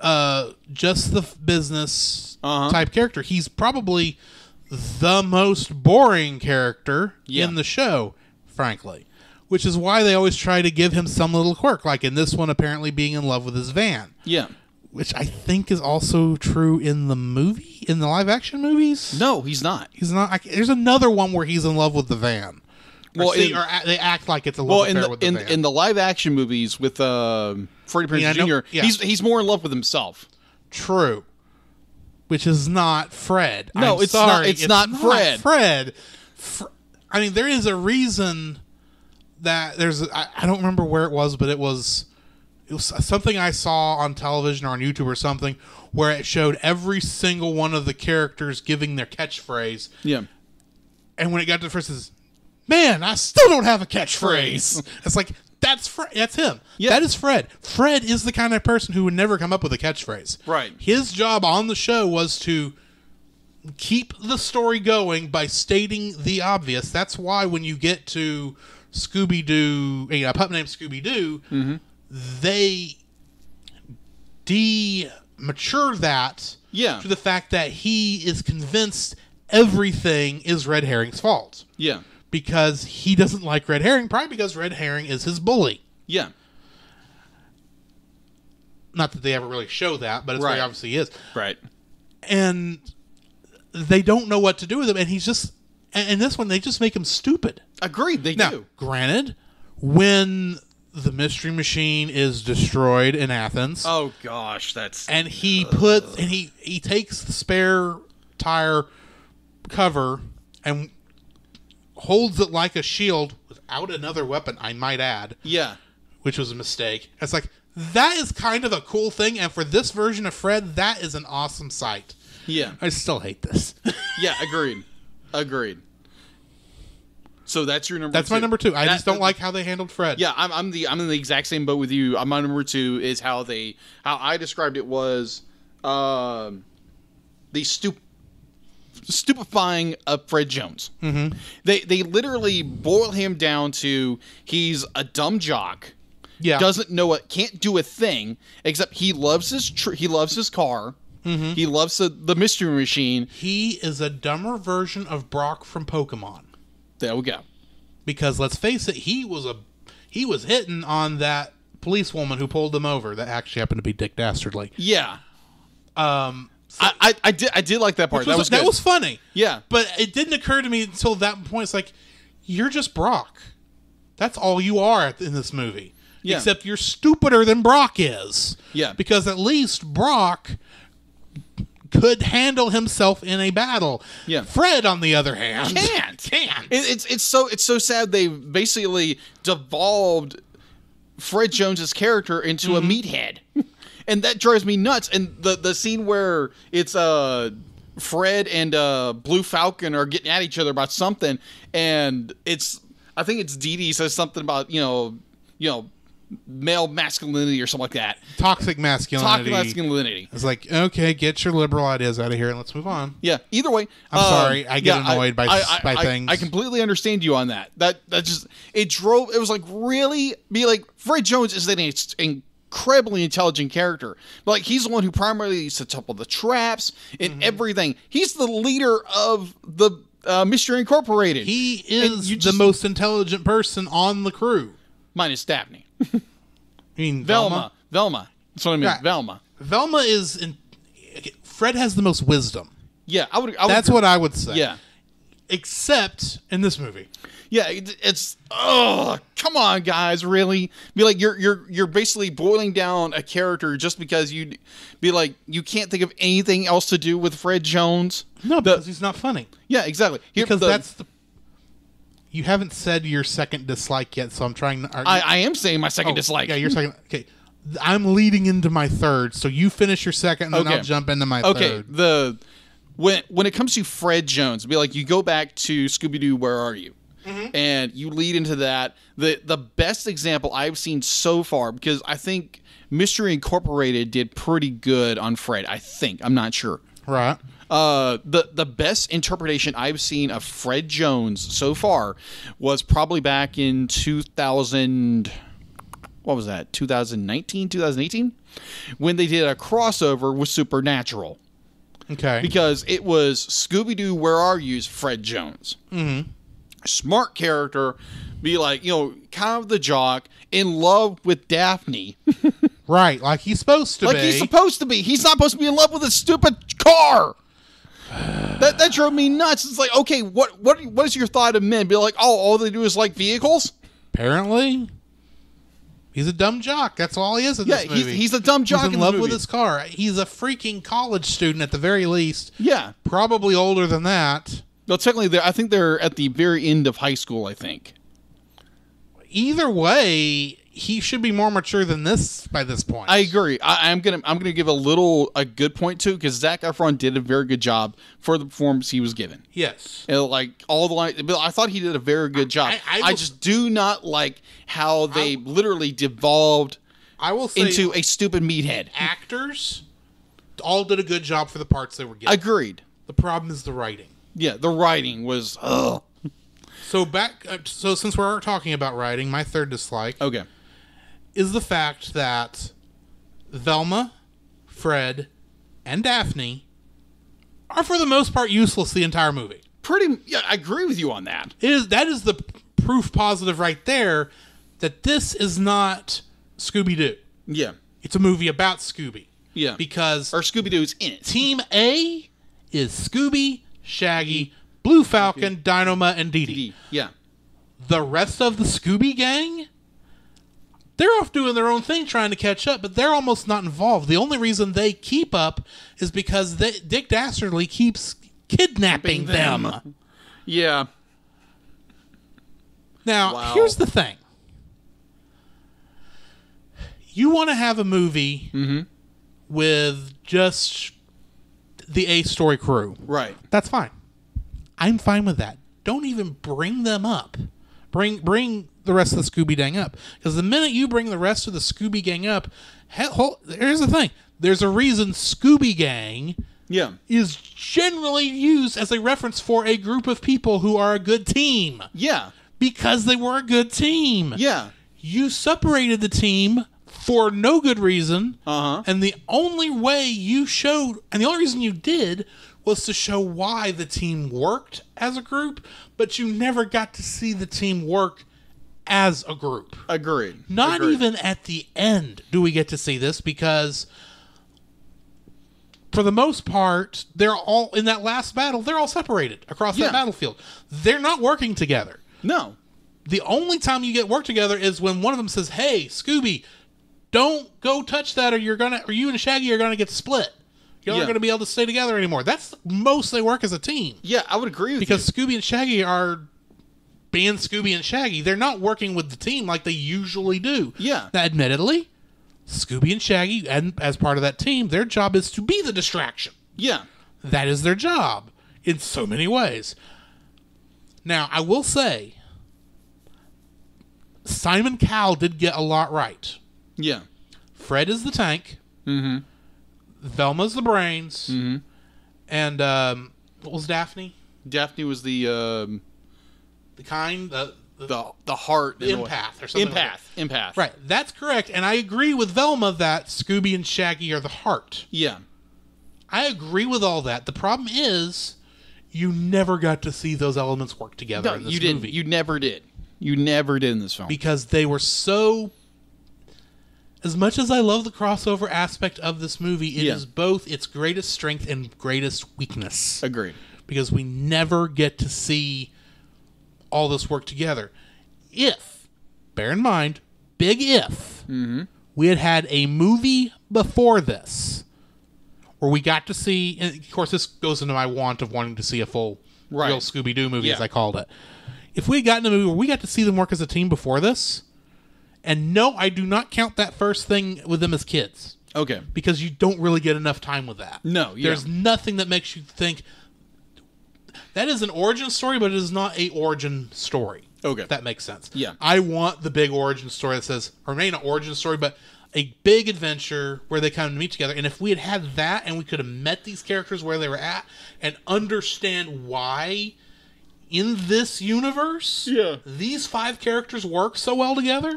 just the business type character. He's probably the most boring character in the show, frankly. Which is why they always try to give him some little quirk, like in this one apparently being in love with his van. Yeah. Which I think is also true in the movie, in the live-action movies. No, he's not. He's not. There's another one where he's in love with the van. Well, they act like it's a love affair with the van. In the live-action movies with Freddie Prinze Jr., he's more in love with himself. True. Which is not Fred. No, I'm it's sorry. not. It's not Fred. Fred. I mean, there is a reason that there's. I don't remember where it was, but it was it was something I saw on television or on YouTube or something where it showed every single one of the characters giving their catchphrase. Yeah. And when it got to the first, says, man, I still don't have a catchphrase. It's like, that's him. Yeah. That is Fred. Fred is the kind of person who would never come up with a catchphrase. Right. His job on the show was to keep the story going by stating the obvious. That's why when you get to Scooby-Doo, a pup named Scooby-Doo, they mature that to the fact that he is convinced everything is Red Herring's fault. Yeah. Because he doesn't like Red Herring, probably because Red Herring is his bully. Yeah. Not that they ever really show that, but it's very obviously is. Right. And they don't know what to do with him, and he's just... And this one, they just make him stupid. Agreed, they do. Granted, when the Mystery Machine is destroyed in Athens... Oh, gosh, that's... And he he takes the spare tire cover and holds it like a shield without another weapon, I might add. Yeah. Which was a mistake. It's like, that is kind of a cool thing, and for this version of Fred, that is an awesome sight. Yeah. I still hate this. Yeah, agreed. So that's your number two. That's my number two. I just don't like how they handled Fred. Yeah, I'm in the exact same boat with you. My number two is how I described it was the stupefying of Fred Jones. Mm-hmm. They literally boil him down to he's a dumb jock. Yeah, doesn't know it, can't do a thing except he loves his car. Mm-hmm. He loves the Mystery Machine. He is a dumber version of Brock from Pokemon. There we go. Because let's face it, he was hitting on that policewoman who pulled him over. That actually happened to be Dick Dastardly. Yeah. I did like that part. That was funny. Yeah. But it didn't occur to me until that point. It's like, you're just Brock. That's all you are in this movie. Yeah. Except you're stupider than Brock is. Yeah. Because at least Brock could handle himself in a battle. Yeah. Fred, on the other hand, can't. It's so sad they basically devolved Fred Jones's character into a meathead. And that drives me nuts. And the scene where it's Fred and Blue Falcon are getting at each other about something, and I think it's Dee Dee says something about male masculinity or something like that. Toxic masculinity. It's like, okay, get your liberal ideas out of here and let's move on. Yeah. Either way, I'm sorry. I get annoyed by things. I completely understand you on that. That just it was like really be like Fred Jones is an incredibly intelligent character. But like he's the one who primarily sets up all the traps and everything. He's the leader of the Mystery Incorporated. He is the most intelligent person on the crew. Minus Daphne. You mean Velma? Velma. That's what I mean. Yeah. Velma. Velma is Fred has the most wisdom. Yeah, I would That's what I would say. Yeah. Except in this movie. Yeah, it's come on, guys, really? Be like you're basically boiling down a character just because you can't think of anything else to do with Fred Jones. No, because he's not funny. Yeah, exactly. You haven't said your second dislike yet, so I'm trying to... I am saying my second dislike. Yeah, your second... Okay. I'm leading into my third, so you finish your second, and then I'll jump into my third. Okay, when it comes to Fred Jones, be like, you go back to Scooby-Doo, Where Are You? Mm-hmm. And you lead into that. The best example I've seen so far, because I think Mystery Incorporated did pretty good on Fred, I think. I'm not sure. Right. The best interpretation I've seen of Fred Jones so far was probably back in 2000. What was that? 2019, 2018, when they did a crossover with Supernatural. Okay. Because it was Scooby-Doo, Where Are You's Fred Jones. Mm-hmm. Smart character, be like, kind of the jock, in love with Daphne. Right, like he's supposed to be. Like he's supposed to be. He's not supposed to be in love with a stupid car. That drove me nuts. It's like, okay, what is your thought of men? Be like, all they do is like vehicles? Apparently. He's a dumb jock. That's all he is in this movie. He's a dumb jock. He's in love with his car. He's a freaking college student at the very least. Yeah. Probably older than that. Well, technically, I think they're at the very end of high school, I think. Either way, he should be more mature than this by this point. I agree. I'm gonna give a good point too, because Zac Efron did a very good job for the performance he was given. Yes. And like all the line, but I thought he did a very good job. I just do not like how they literally devolved. I will say into a stupid meathead. Actors all did a good job for the parts they were given. Agreed. The problem is the writing. Yeah, the writing was. Ugh. So so since we're talking about writing, my third dislike. Okay. Is the fact that Velma, Fred, and Daphne are for the most part useless the entire movie. Yeah, I agree with you on that. That is the proof positive right there that this is not Scooby-Doo. Yeah. It's a movie about Scooby. Yeah. Because our Scooby-Doo's in it. Team A is Scooby, Shaggy, Blue Falcon, Dynama, and Dee Dee. Yeah. The rest of the Scooby gang, they're off doing their own thing trying to catch up, but they're almost not involved. The only reason they keep up is because Dick Dastardly keeps kidnapping them. Yeah. Now, here's the thing. You want to have a movie with just the A-story crew. Right. That's fine. I'm fine with that. Don't even bring them up. Bring the rest of the Scooby gang up. Because the minute you bring the rest of the Scooby gang up, here's the thing. There's a reason Scooby gang is generally used as a reference for a group of people who are a good team. Yeah. Because they were a good team. Yeah. You separated the team for no good reason. And the only way you showed, and the only reason you did, was to show why the team worked as a group, but you never got to see the team work as a group. Agreed. Not even at the end do we get to see this, because for the most part, they're all, in that last battle, they're all separated across that battlefield. They're not working together. No. The only time you get work together is when one of them says, "Hey, Scooby, don't go touch that, or you and Shaggy are gonna get split. You're not gonna be able to stay together anymore." That's most they work as a team. Yeah, I would agree with you. Because Scooby and Shaggy are being Scooby and Shaggy. They're not working with the team like they usually do. Yeah. Now, admittedly, Scooby and Shaggy, and as part of that team, their job is to be the distraction. Yeah. That is their job in so many ways. Now, I will say, Simon Cowell did get a lot right. Yeah. Fred is the tank. Velma's the brains. And what was Daphne? Daphne was the kind, the heart, the empath or something. Empath. Right. That's correct. And I agree with Velma that Scooby and Shaggy are the heart. Yeah. I agree with all that. The problem is, you never got to see those elements work together in this you movie. Didn't. You never did. You never did in this film. Because they were so... As much as I love the crossover aspect of this movie, it is both its greatest strength and greatest weakness. Agreed. Because we never get to see all this work together. If, bear in mind, big if, we had had a movie before this, where we got to see, and of course this goes into my want of wanting to see a full real Scooby-Doo movie, as I called it. If we had gotten a movie where we got to see them work as a team before this, and no, I do not count that first thing with them as kids. Okay. Because you don't really get enough time with that. No, There's nothing that makes you think, that is an origin story, but it is not a origin story. Okay. If that makes sense. Yeah. I want the big origin story that says, or maybe not origin story, but a big adventure where they come to meet together. And if we had had that, and we could have met these characters where they were at, and understand why in this universe these 5 characters work so well together,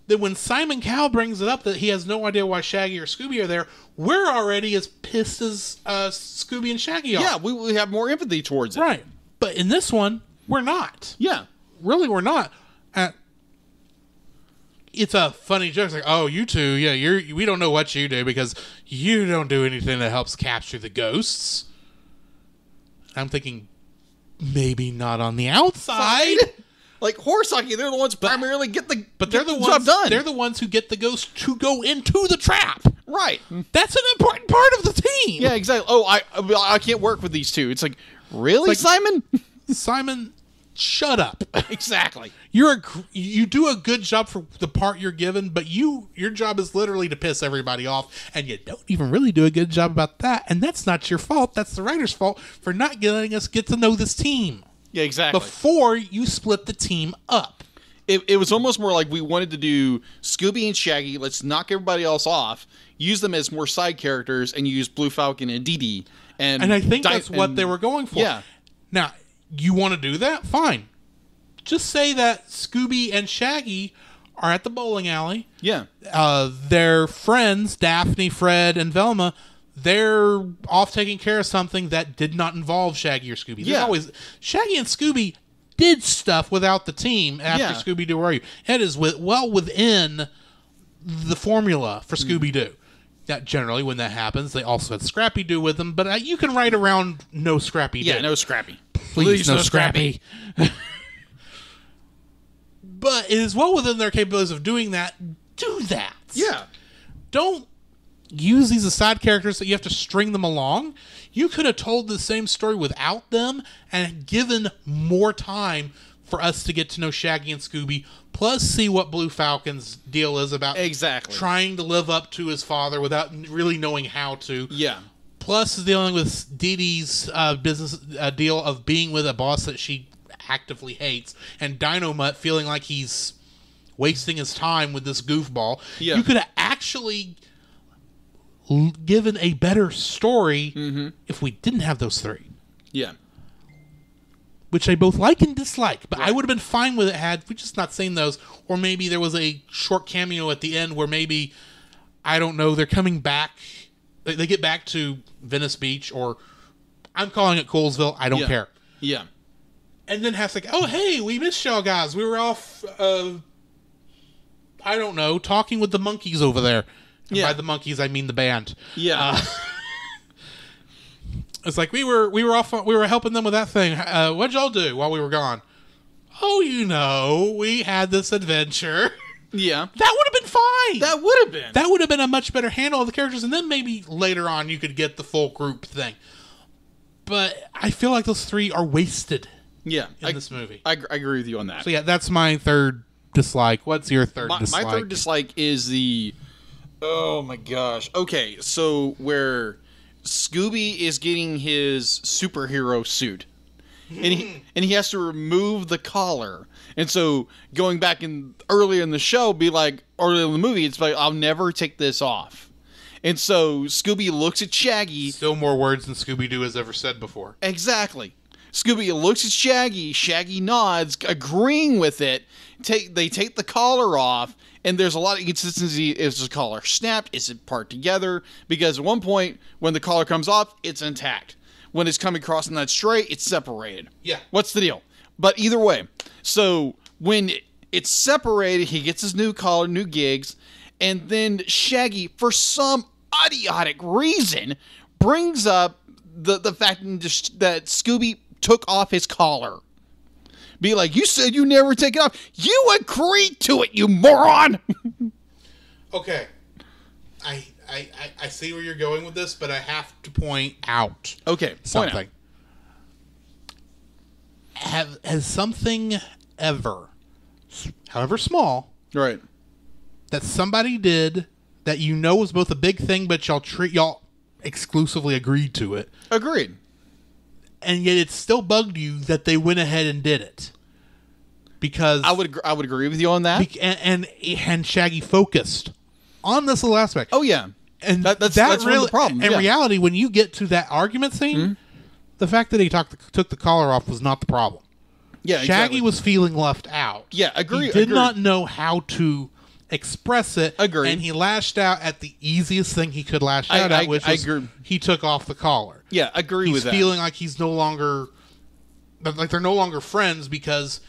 then when Simon Cowell brings it up that he has no idea why Shaggy or Scooby are there, we're already as pissed as Scooby and Shaggy are. Yeah, we have more empathy towards it. Right. But in this one, we're not. Yeah. Really, we're not. It's a funny joke. It's like, oh, you two, we don't know what you do because you don't do anything that helps capture the ghosts. I'm thinking, maybe not on the outside. Like horse hockey, they're the ones primarily get the job done. They're the ones who get the ghost to go into the trap. Right. That's an important part of the team. Yeah, exactly. Oh, I can't work with these two. It's like, really, Simon? Simon, shut up. Exactly. You do a good job for the part you're given, but your job is literally to piss everybody off, and you don't even really do a good job about that. And that's not your fault. That's the writer's fault for not letting us get to know this team. Yeah, exactly. Before you split the team up. It was almost more like we wanted to do Scooby and Shaggy. Let's knock everybody else off. Use them as more side characters, and use Blue Falcon and Dee Dee. And I think that's what they were going for. Yeah. Now, you want to do that? Fine. Just say that Scooby and Shaggy are at the bowling alley. Yeah. Their friends, Daphne, Fred, and Velma, they're off taking care of something that did not involve Shaggy or Scooby. Shaggy and Scooby did stuff without the team after Scooby-Doo Where Are You? It is well within the formula for Scooby-Doo. That generally, when that happens, they also had Scrappy-Doo with them, but you can write around no Scrappy-Doo. Yeah, no Scrappy. Please, no Scrappy. But it is well within their capabilities of doing that. Do that. Yeah. Don't use these as side characters that you have to string them along. You could have told the same story without them and given more time for us to get to know Shaggy and Scooby, plus see what Blue Falcon's deal is about trying to live up to his father without really knowing how to. Yeah. Plus dealing with Dee Dee's business deal of being with a boss that she actively hates, and Dino Mutt feeling like he's wasting his time with this goofball. Yeah. You could have actually given a better story if we didn't have those three. Yeah. Which I both like and dislike, but I would have been fine with it had we just not seen those, or maybe there was a short cameo at the end where maybe, I don't know, they're coming back, they get back to Venice Beach, or I'm calling it Coolsville, I don't care. Yeah. And then have to, oh, hey, we missed y'all guys. We were off, I don't know, talking with the monkeys over there. And by the monkeys, I mean the band. Yeah. It's like we were helping them with that thing. What'd y'all do while we were gone? Oh, we had this adventure. Yeah. That would have been fine. That would have been. That would have been a much better handle of the characters, and then maybe later on you could get the full group thing. But I feel like those three are wasted. Yeah. In this movie. I agree with you on that. So yeah, that's my third dislike. What's your third dislike? My third dislike is the... Oh my gosh. Okay, so where Scooby is getting his superhero suit, and he has to remove the collar. And so going back in earlier in the show, earlier in the movie, it's like, I'll never take this off. And so Scooby looks at Shaggy. Still more words than Scooby-Doo has ever said before. Exactly. Scooby looks at Shaggy. Shaggy nods, agreeing with it. They take the collar off, and there's a lot of inconsistency. Is the collar snapped? Is it part together? Because at one point, when the collar comes off, it's intact. When it's coming across in that straight, it's separated. Yeah. What's the deal? But either way, so when it's separated, he gets his new collar, new gigs, and then Shaggy, for some idiotic reason, brings up the fact that Scooby took off his collar. Be like, you said you never take it off. You agreed to it, you moron. Okay. I see where you're going with this, but I have to point out something. Has something ever, however small, right, that somebody did that you know was both a big thing, but y'all exclusively agreed to it. Agreed. And yet it still bugged you that they went ahead and did it. Because I would agree with you on that. And Shaggy focused on this little aspect. Oh yeah. And that's really, one of the problems. In reality, when you get to that argument scene, the fact that he took the collar off was not the problem. Yeah, Shaggy was feeling left out. Yeah, agree. He did not know how to express it. Agree. And he lashed out at the easiest thing he could lash out at, which was he took off the collar. Yeah, agree with that. He's feeling like he's no longer, like they're no longer friends because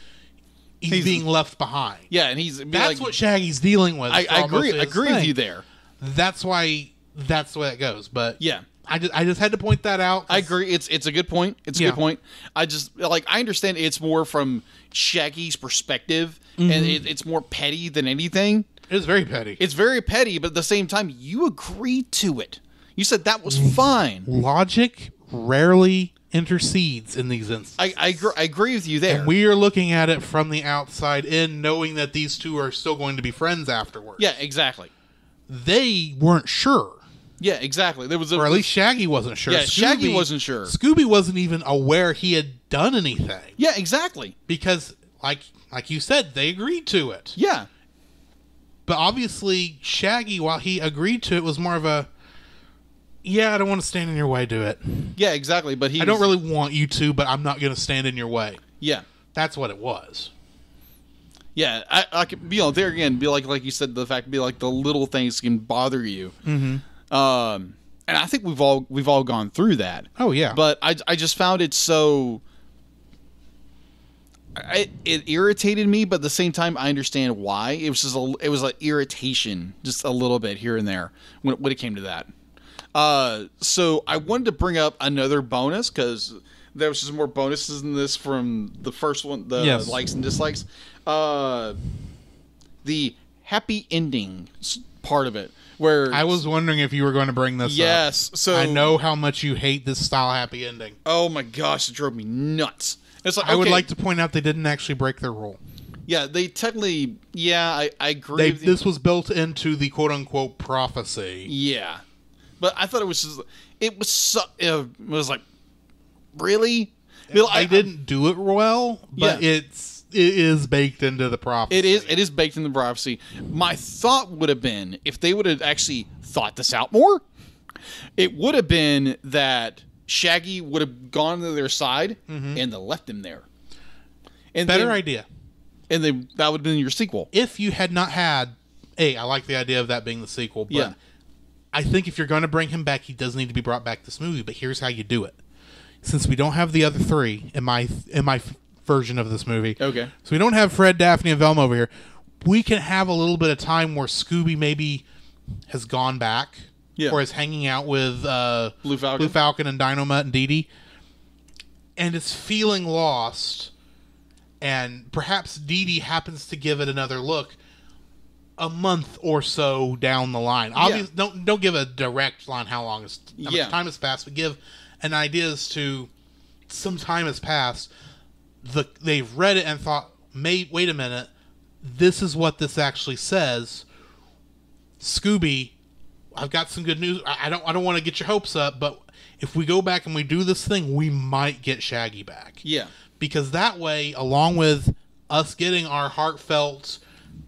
he's being left behind. Yeah, and that's what Shaggy's dealing with. I agree with you there. That's why that's the way it goes. But yeah, I just had to point that out. I agree. It's a good point. It's a good point. I just I understand it's more from Shaggy's perspective, and it's more petty than anything. It's very petty. It's very petty, but at the same time, you agreed to it. You said that was fine. Logic rarely intercedes in these instances. I agree with you there. And we are looking at it from the outside in, knowing that these two are still going to be friends afterwards. Yeah, exactly. They weren't sure. Yeah, exactly. There was Or at least Shaggy wasn't sure. Yeah, Shaggy wasn't sure. Scooby wasn't even aware he had done anything. Yeah, exactly. Because, like you said, they agreed to it. Yeah. But obviously, Shaggy, while he agreed to it, was more of a, yeah, I don't want to stand in your way, do it. Yeah, exactly. But I don't really want you to, but I'm not going to stand in your way. Yeah. That's what it was. Yeah, I could, there again, be like you said, the fact be like the little things can bother you. Mm-hmm. And I think we've all gone through that. Oh yeah. But I just found it so. It irritated me, but at the same time, I understand why. It was just it was like irritation, just a little bit here and there when it came to that. So I wanted to bring up another bonus because there was just more bonuses in this from the first one, the likes and dislikes. The happy ending part of it, where I was wondering if you were going to bring this up. Yes, so I know how much you hate this style happy ending. Oh my gosh, it drove me nuts. It's like, I would like to point out they didn't actually break their rule. Yeah, they technically. Yeah, I agree. This was built into the quote unquote prophecy. Yeah, but I thought it was just. It was like, really? I didn't do it well, but it is baked into the prophecy. It is baked into the prophecy. My thought would have been, if they would have actually thought this out more, it would have been that Shaggy would have gone to their side and they left him there. And Better idea. And that would have been your sequel. If you had not had... I like the idea of that being the sequel, but I think if you're going to bring him back, he does need to be brought back this movie, but here's how you do it. Since we don't have the other three in my version of this movie. Okay. So we don't have Fred, Daphne, and Velma over here. We can have a little bit of time where Scooby maybe has gone back. Yeah. Or is hanging out with Blue Falcon and Dynamite and Dee Dee. And is feeling lost. And perhaps Dee Dee happens to give it another look a month or so down the line. Obviously, don't give a direct line how much time has passed, but give an idea as to some time has passed. They've read it and thought, wait a minute, this is what this actually says. Scooby, I've got some good news. I don't want to get your hopes up, but if we go back and we do this thing, we might get Shaggy back. Yeah. Because that way, along with us getting our heartfelt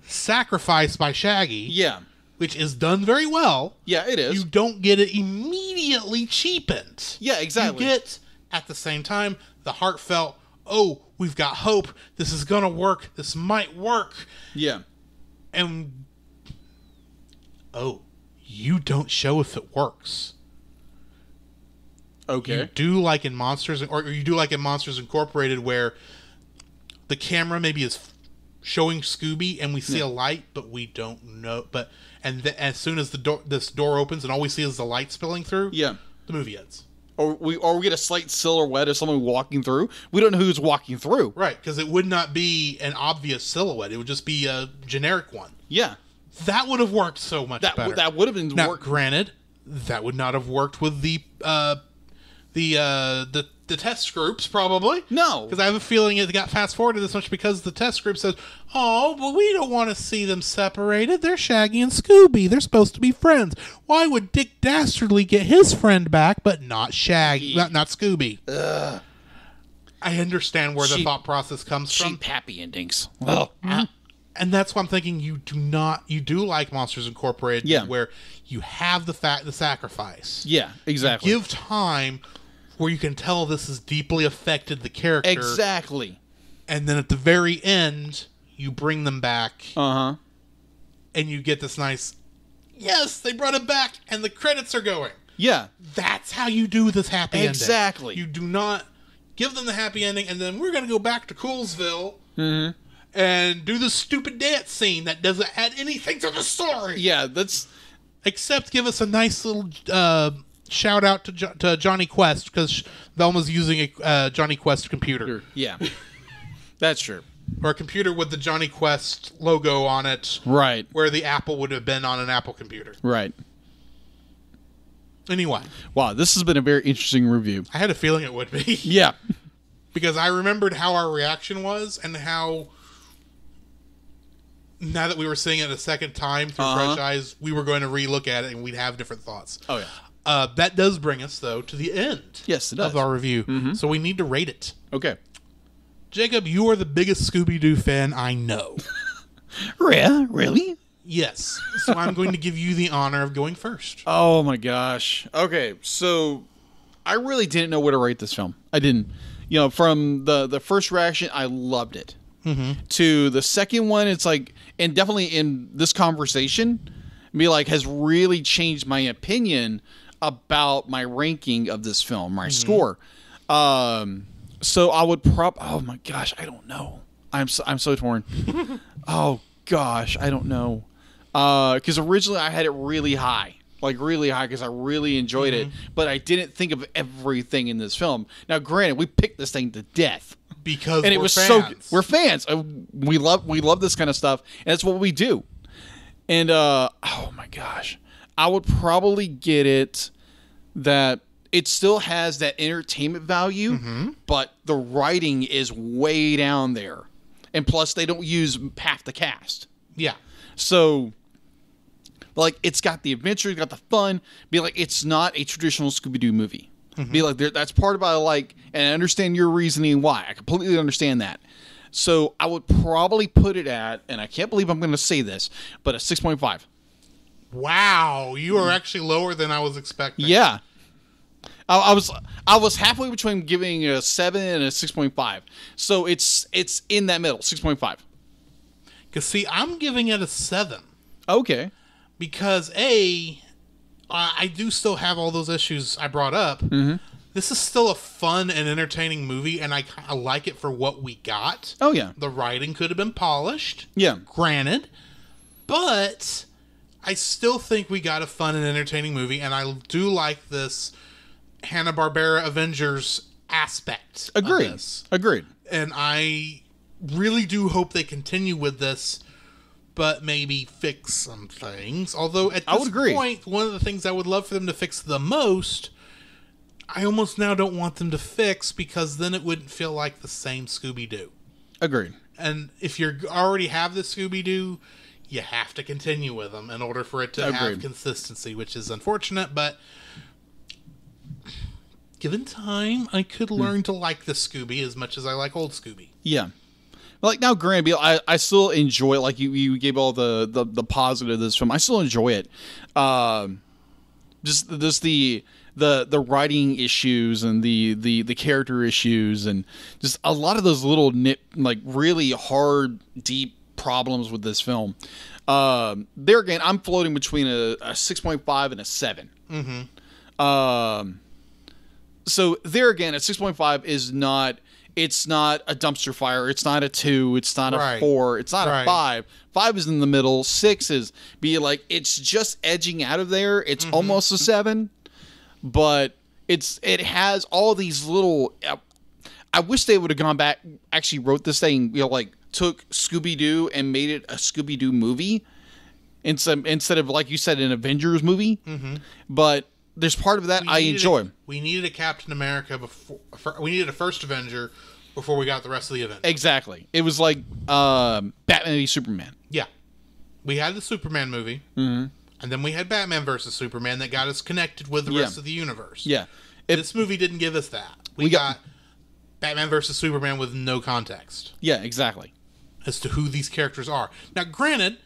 sacrifice by Shaggy, which is done very well. Yeah, it is. You don't get it immediately cheapened. Yeah, exactly. You get, at the same time, the heartfelt, oh, we've got hope. This is going to work. This might work. Yeah. And, oh, you don't show if it works. Okay. You do like in Monsters, or you do like in Monsters Incorporated, where the camera maybe is showing Scooby and we see a light, but we don't know. As soon as this door opens and all we see is the light spilling through, the movie ends. Or we get a slight silhouette of someone walking through. We don't know who's walking through. Right, because it would not be an obvious silhouette. It would just be a generic one. Yeah. That would have worked so much better. That would have been now, granted, that would not have worked with the test groups, probably. No. Because I have a feeling it got fast-forwarded this much because the test group says, oh, but we don't want to see them separated. They're Shaggy and Scooby. They're supposed to be friends. Why would Dick Dastardly get his friend back, but not Shaggy, not Scooby? Ugh. I understand where the thought process comes from. Cheap happy endings. Well, and that's why I'm thinking you do like Monsters Incorporated, where you have the sacrifice. Yeah, exactly. You give time where you can tell this has deeply affected the character. Exactly. And then at the very end, you bring them back. Uh-huh. And you get this nice, yes, they brought it back, and the credits are going. Yeah. That's how you do this happy ending. Exactly. You do not give them the happy ending, and then we're going to go back to Coolsville and do the stupid dance scene that doesn't add anything to the story. Yeah, that's... Except give us a nice little shout out to Johnny Quest, because Velma's using a Johnny Quest computer. Yeah, that's true. Or a computer with the Johnny Quest logo on it. Right. Where the Apple would have been on an Apple computer. Right. Anyway. Wow, this has been a very interesting review. I had a feeling it would be. Yeah. Because I remembered how our reaction was and how, now that we were seeing it a second time through fresh eyes, we were going to re-look at it and we'd have different thoughts. Oh, yeah. That does bring us, though, to the end Yes, it does. of our review. So we need to rate it. Okay. Jacob, you are the biggest Scooby-Doo fan I know. Yeah, really? Yes. So I'm going to give you the honor of going first. Oh, my gosh. Okay, so I really didn't know where to rate this film. I didn't. You know, from the first reaction, I loved it. To the second one, it's like, and definitely in this conversation, me like has really changed my opinion about my ranking of this film, my score. So I would oh my gosh, I don't know. I'm so torn. Oh gosh, I don't know. Because originally I had it really high. Like really high because I really enjoyed it, but I didn't think of everything in this film. Now, granted, we picked this thing to death because and it was fans. so we're fans. We love this kind of stuff, and that's what we do. And oh my gosh, I would probably get it that it still has that entertainment value, but the writing is way down there, and plus they don't use half the cast. Yeah, so. Like, it's got the adventure, it's got the fun. Be like, it's not a traditional Scooby-Doo movie. Be like, that's part of what I like, and I understand your reasoning why. I completely understand that. So I would probably put it at, and I can't believe I'm going to say this, but a 6.5. Wow, you are actually lower than I was expecting. Yeah. I was halfway between giving a 7 and a 6.5. So it's in that middle, 6.5. Because, see, I'm giving it a 7. Okay. Because, I do still have all those issues I brought up. This is still a fun and entertaining movie, and I like it for what we got. Oh, yeah. The writing could have been polished. Yeah. Granted. But I still think we got a fun and entertaining movie, and I do like this Hanna-Barbera Avengers aspect of this. Agreed. And I really do hope they continue with this, but maybe fix some things. Although at this point, one of the things I would love for them to fix the most, I almost now don't want them to fix, because then it wouldn't feel like the same Scooby-Doo. Agreed. And if you already have the Scooby-Doo, you have to continue with them in order for it to have consistency, which is unfortunate, but given time, I could learn to like the Scooby as much as I like old Scooby. Yeah. Like, now, granted, I still enjoy it. Like, you gave all the positive of this film. I still enjoy it. Just the writing issues and the character issues and just a lot of those little really hard, deep problems with this film. There again, I'm floating between a 6.5 and a 7. So there again, a 6.5 is not. It's not a dumpster fire. It's not a 2. It's not a 4. It's not a 5. 5 is in the middle. 6 is it's just edging out of there. It's almost a 7, but it has all these little. I wish they would have gone back, actually wrote this thing, took Scooby-Doo and made it a Scooby-Doo movie instead of, like you said, an Avengers movie. But there's part of that I enjoy. We needed a Captain America we needed a first Avenger before we got the rest of the Avengers. Exactly. It was like Batman v Superman. Yeah. We had the Superman movie, and then we had Batman versus Superman that got us connected with the rest of the universe. Yeah. This movie didn't give us that. We got Batman versus Superman with no context. Yeah, exactly. As to who these characters are. Now, granted,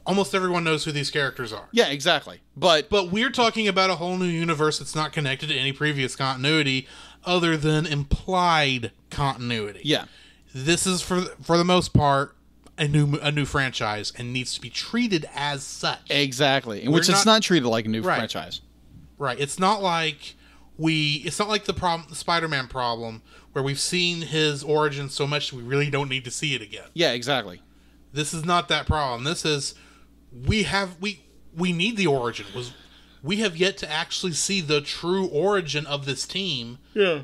almost everyone knows who these characters are. Yeah, exactly. But we're talking about a whole new universe that's not connected to any previous continuity other than implied continuity. Yeah. This is for the most part a new franchise and needs to be treated as such. Exactly. In which it's not treated like a new franchise. Right. It's not like the Spider-Man problem where we've seen his origin so much we really don't need to see it again. Yeah, exactly. This is not that problem. This is we need the origin. We have yet to actually see the true origin of this team. Yeah.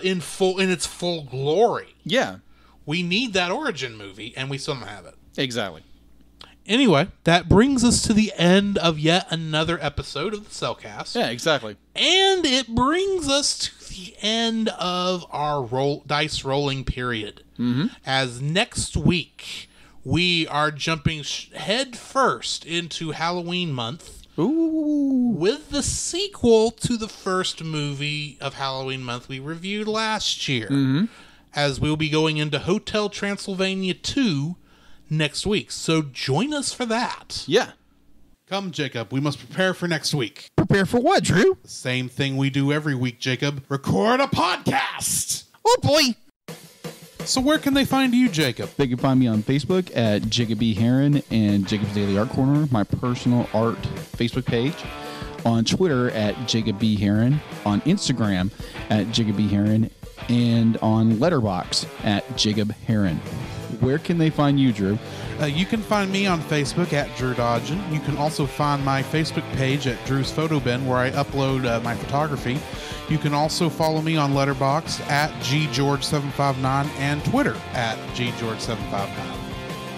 In its full glory. Yeah. We need that origin movie, and we still don't have it. Exactly. Anyway, that brings us to the end of yet another episode of the Cellcast. Yeah, exactly. And it brings us to the end of our dice rolling period. Mm-hmm. As next week, we are jumping head first into Halloween month. Ooh. With the sequel to the first movie of Halloween month we reviewed last year. Mm-hmm. As we'll be going into Hotel Transylvania 2 next week. So join us for that. Yeah. Come, Jacob. We must prepare for next week. Prepare for what, Drew? The same thing we do every week, Jacob. Record a podcast. Oh, boy. So where can they find you, Jacob? They can find me on Facebook at Jacob B. Heron and Jacob's Daily Art Corner, my personal art Facebook page. On Twitter at Jacob B. Heron. On Instagram at Jacob B. Heron. And on Letterboxd at Jacob Heron. Where can they find you, Drew? You can find me on Facebook at Drew Dodgen. You can also find my Facebook page at Drew's Photo Bin, where I upload my photography. You can also follow me on Letterboxd at GGeorge759 and Twitter at GGeorge759.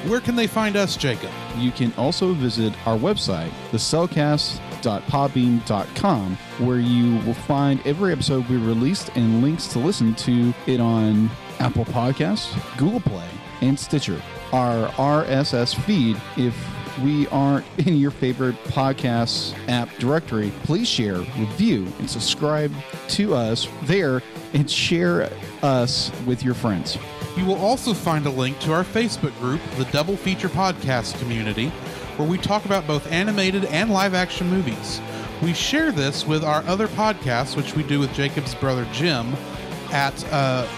Where can they find us, Jacob? You can also visit our website, thecellcast.podbean.com, where you will find every episode we released and links to listen to it on Apple Podcasts, Google Play, and Stitcher. Our RSS feed, if we aren't in your favorite podcast app directory, please share, review, and subscribe to us there and share us with your friends. You will also find a link to our Facebook group, the Double Feature Podcast Community, where we talk about both animated and live-action movies. We share this with our other podcasts, which we do with Jacob's brother Jim, at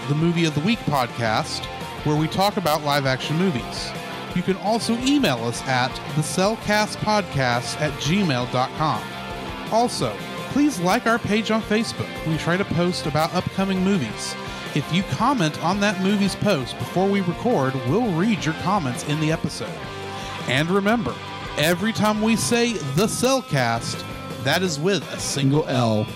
the Movie of the Week podcast, where we talk about live-action movies. You can also email us at thecellcastpodcast@gmail.com. Also, please like our page on Facebook. We try to post about upcoming movies. If you comment on that movie's post before we record, we'll read your comments in the episode. And remember, every time we say the Cellcast, that is with a single L.